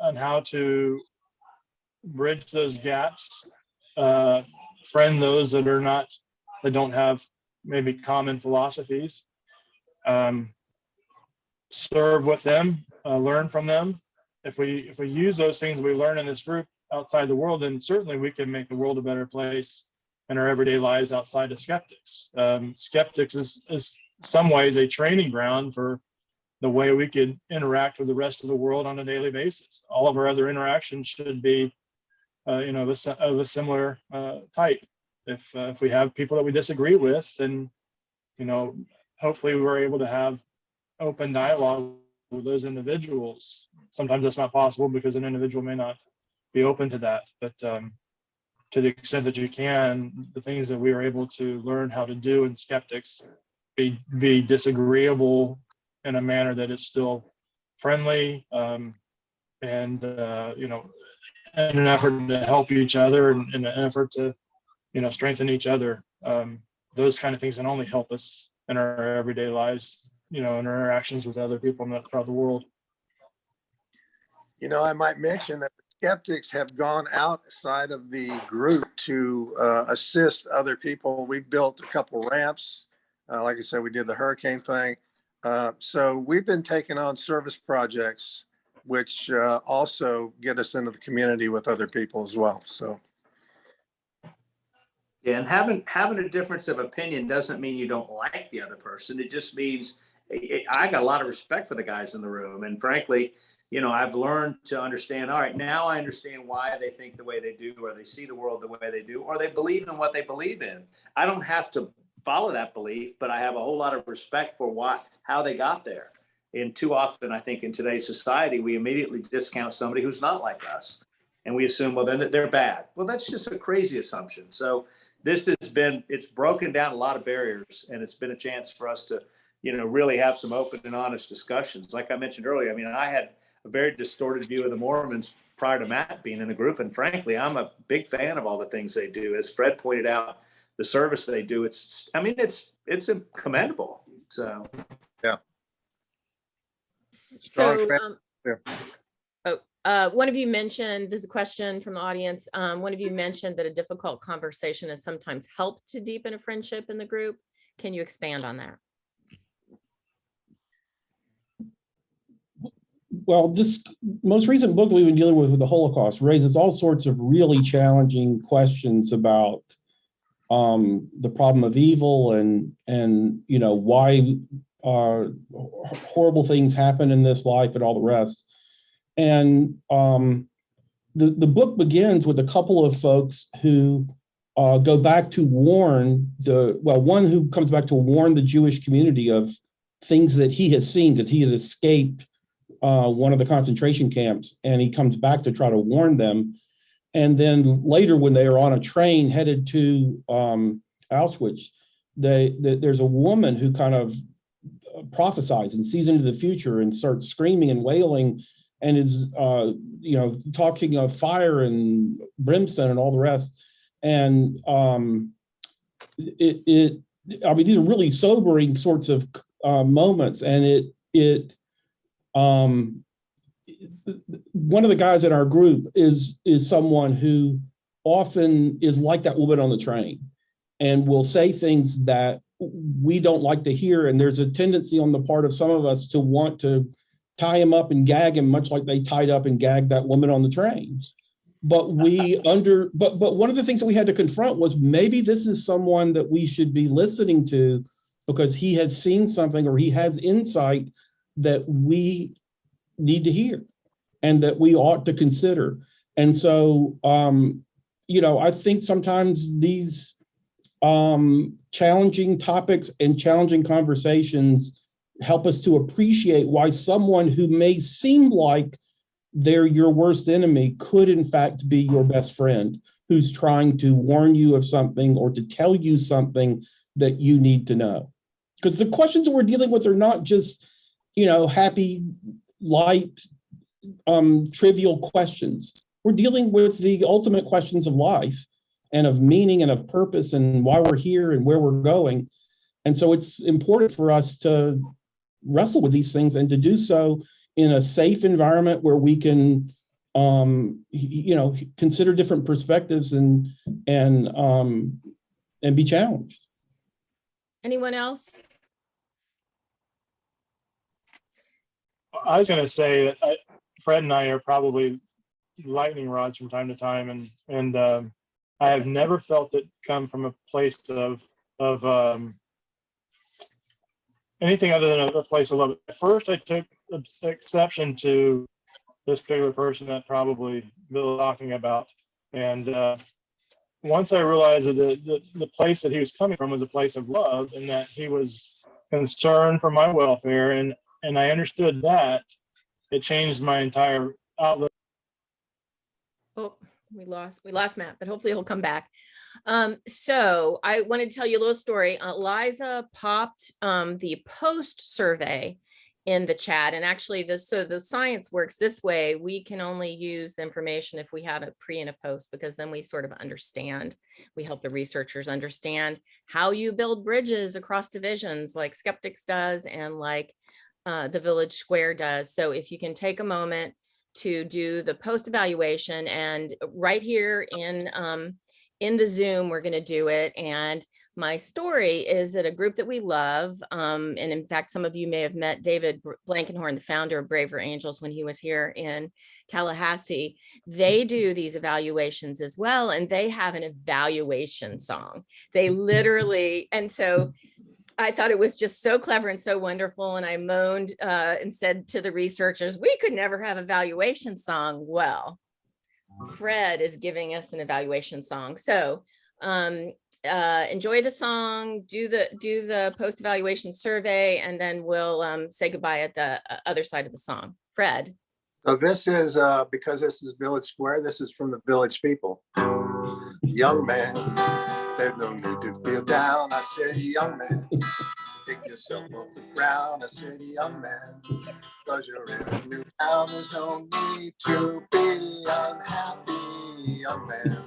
Speaker 5: on how to bridge those gaps, friend those that don't have maybe common philosophies, serve with them, learn from them. If we use those things we learn in this group outside the world, then certainly we can make the world a better place in our everyday lives outside of Skeptics. Skeptics is some ways a training ground for the way we could interact with the rest of the world on a daily basis. All of our other interactions should be of a similar type. If we have people that we disagree with, then hopefully we're able to have open dialogue with those individuals. Sometimes that's not possible because an individual may not be open to that, but to the extent that you can, the things that we are able to learn how to do in Skeptics, be disagreeable in a manner that is still friendly, and in an effort to help each other and in an effort to strengthen each other. Those kind of things can only help us in our everyday lives, in our interactions with other people throughout the world.
Speaker 6: I might mention that the skeptics have gone outside of the group to assist other people. We built a couple ramps. Like I said, we did the hurricane thing. So we've been taking on service projects, which also get us into the community with other people as well. So.
Speaker 3: Yeah, and having a difference of opinion doesn't mean you don't like the other person. It just means I got a lot of respect for the guys in the room. And frankly, you know, I've learned to understand, all right, now I understand why they think the way they do, or they see the world the way they do, or they believe in what they believe in. I don't have to follow that belief, but I have a whole lot of respect for how they got there. And too often, I think in today's society, we immediately discount somebody who's not like us. And we assume, well, then they're bad. Well, that's just a crazy assumption. So it's broken down a lot of barriers, and it's been a chance for us to, you know, really have some open and honest discussions. Like I mentioned earlier, I mean, I had a very distorted view of the Mormons prior to Matt being in the group. And frankly, I'm a big fan of all the things they do. As Fred pointed out, the service they do, it's commendable. So.
Speaker 6: Yeah.
Speaker 1: So, one of you mentioned, this is a question from the audience. One of you mentioned that a difficult conversation has sometimes helped to deepen a friendship in the group. Can you expand on that?
Speaker 2: Well, this most recent book that we've been dealing with the Holocaust raises all sorts of really challenging questions about the problem of evil and you know, why horrible things happen in this life and all the rest. And the book begins with a couple of folks who go back to warn one who comes back to warn the Jewish community of things that he has seen, because he had escaped one of the concentration camps, and he comes back to try to warn them. And then later, when they are on a train headed to Auschwitz, there's a woman who kind of prophesies and sees into the future and starts screaming and wailing, and is you know, talking of fire and brimstone and all the rest. And I mean, these are really sobering sorts of moments. And one of the guys in our group is someone who often is like that woman on the train and will say things that we don't like to hear. And there's a tendency on the part of some of us to want to tie him up and gag him, much like they tied up and gagged that woman on the train. But but one of the things that we had to confront was, maybe this is someone that we should be listening to because he has seen something, or he has insight that we need to hear and that we ought to consider. And so, you know, I think sometimes these challenging topics and challenging conversations help us to appreciate why someone who may seem like they're your worst enemy could in fact be your best friend, who's trying to warn you of something or to tell you something that you need to know. Because the questions that we're dealing with are not just, you know, happy, light, trivial questions. We're dealing with the ultimate questions of life and of meaning and of purpose and why we're here and where we're going. And so it's important for us to wrestle with these things and to do so in a safe environment where we can, you know, consider different perspectives and be challenged.
Speaker 1: Anyone else?
Speaker 5: I was going to say that Fred and I are probably lightning rods from time to time, and I have never felt it come from a place of anything other than a place of love. At first, I took exception to this particular person that probably Bill was talking about, and once I realized that the place that he was coming from was a place of love, and that he was concerned for my welfare, and I understood that, it changed my entire outlook.
Speaker 1: Oh, we lost Matt, but hopefully he'll come back. So I wanted to tell you a little story. Liza popped the post survey in the chat, and actually the science works this way. We can only use the information if we have a pre and a post, because then we sort of understand. We help the researchers understand how you build bridges across divisions, like Skeptics does and like the Village Square does. So if you can take a moment to do the post evaluation, and right here in the Zoom, we're going to do it. And my story is that a group that we love, and in fact, some of you may have met David Blankenhorn, the founder of Braver Angels, when he was here in Tallahassee. They do these evaluations as well, and they have an evaluation song. They literally, and so I thought it was just so clever and so wonderful. And I moaned and said to the researchers, we could never have an evaluation song. Well, Fred is giving us an evaluation song. So enjoy the song, do the post-evaluation survey, and then we'll say goodbye at the other side of the song. Fred.
Speaker 6: So this is, because this is Village Square, this is from the Village People. Young man, there's no need to feel down. I said, young man, pick yourself off the ground. I said, young man, cause you're in a new town. There's no need to be unhappy, young man.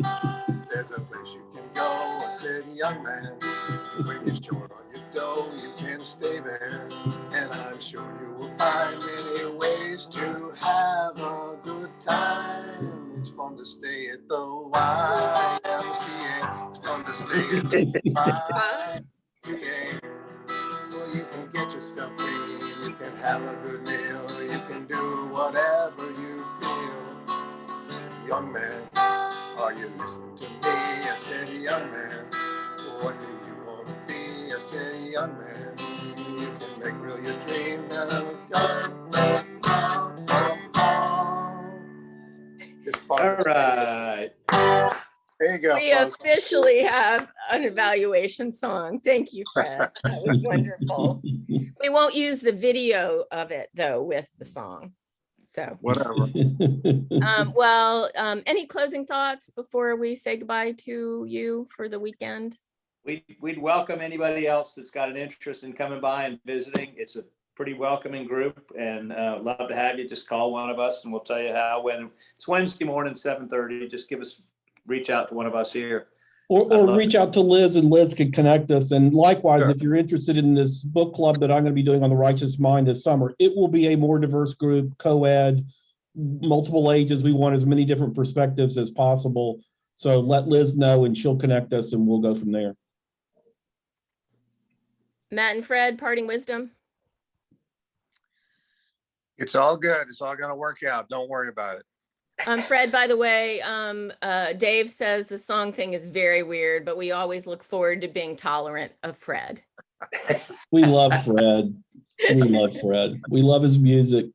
Speaker 6: There's a place you can go. I said, young man, when you're short on your dough, you can stay there. And I'm sure you will find many ways to have a good time. It's fun to stay at the YMCA. It's fun to stay at the YMCA. Well, you can get yourself clean. You can have a good meal. You can do whatever you feel. Young man, are you listening to me? I said, young man, what do you want to be? I said, young man, you can make real your dream. It's fun.
Speaker 3: All right.
Speaker 6: There you go,
Speaker 1: We
Speaker 6: folks.
Speaker 1: officially have an evaluation song. Thank you, Fred. That was wonderful. We won't use the video of it though with the song. So
Speaker 6: Whatever.
Speaker 1: any closing thoughts before we say goodbye to you for the weekend?
Speaker 3: We'd welcome anybody else that's got an interest in coming by and visiting. It's a pretty welcoming group, and love to have you. Just call one of us and we'll tell you how. When it's Wednesday morning, 7:30, just reach out to one of us here.
Speaker 2: Or reach out to Liz, and Liz can connect us. And likewise, if you're interested in this book club that I'm going to be doing on the Righteous Mind this summer, it will be a more diverse group, co-ed, multiple ages. We want as many different perspectives as possible. So let Liz know and she'll connect us and we'll go from there.
Speaker 1: Matt and Fred, parting wisdom.
Speaker 6: It's all good. It's all going to work out. Don't worry about it.
Speaker 1: Fred, by the way, Dave says the song thing is very weird, but we always look forward to being tolerant of Fred.
Speaker 2: We love Fred. We love Fred. We love his music.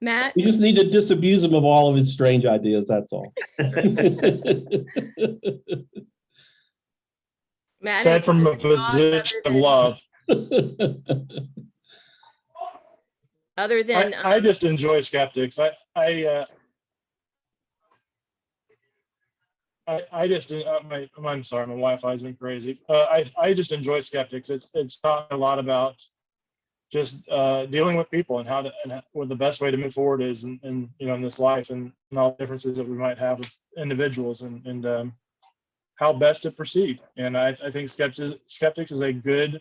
Speaker 1: Matt?
Speaker 2: We just need to disabuse him of all of his strange ideas. That's all.
Speaker 1: Matt,
Speaker 5: Said from a position of love.
Speaker 1: Other than
Speaker 5: I just enjoy Skeptics. I'm sorry, my Wi-Fi's been crazy. I just enjoy Skeptics. It's taught a lot about just dealing with people and what the best way to move forward is, and in this life, and all the differences that we might have with individuals, and how best to proceed. And I think Skeptics is a good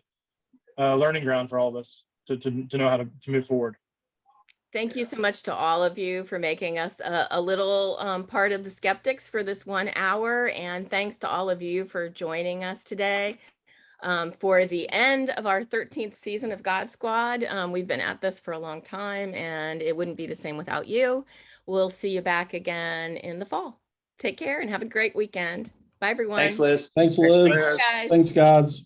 Speaker 5: learning ground for all of us to know how to move forward.
Speaker 1: Thank you so much to all of you for making us a little part of the Skeptics for this 1 hour. And thanks to all of you for joining us today for the end of our 13th season of God Squad. We've been at this for a long time, and it wouldn't be the same without you. We'll see you back again in the fall. Take care and have a great weekend. Bye, everyone.
Speaker 3: Thanks, Liz.
Speaker 2: Thanks, Liz.
Speaker 1: Thanks, guys.
Speaker 2: Thanks, guys.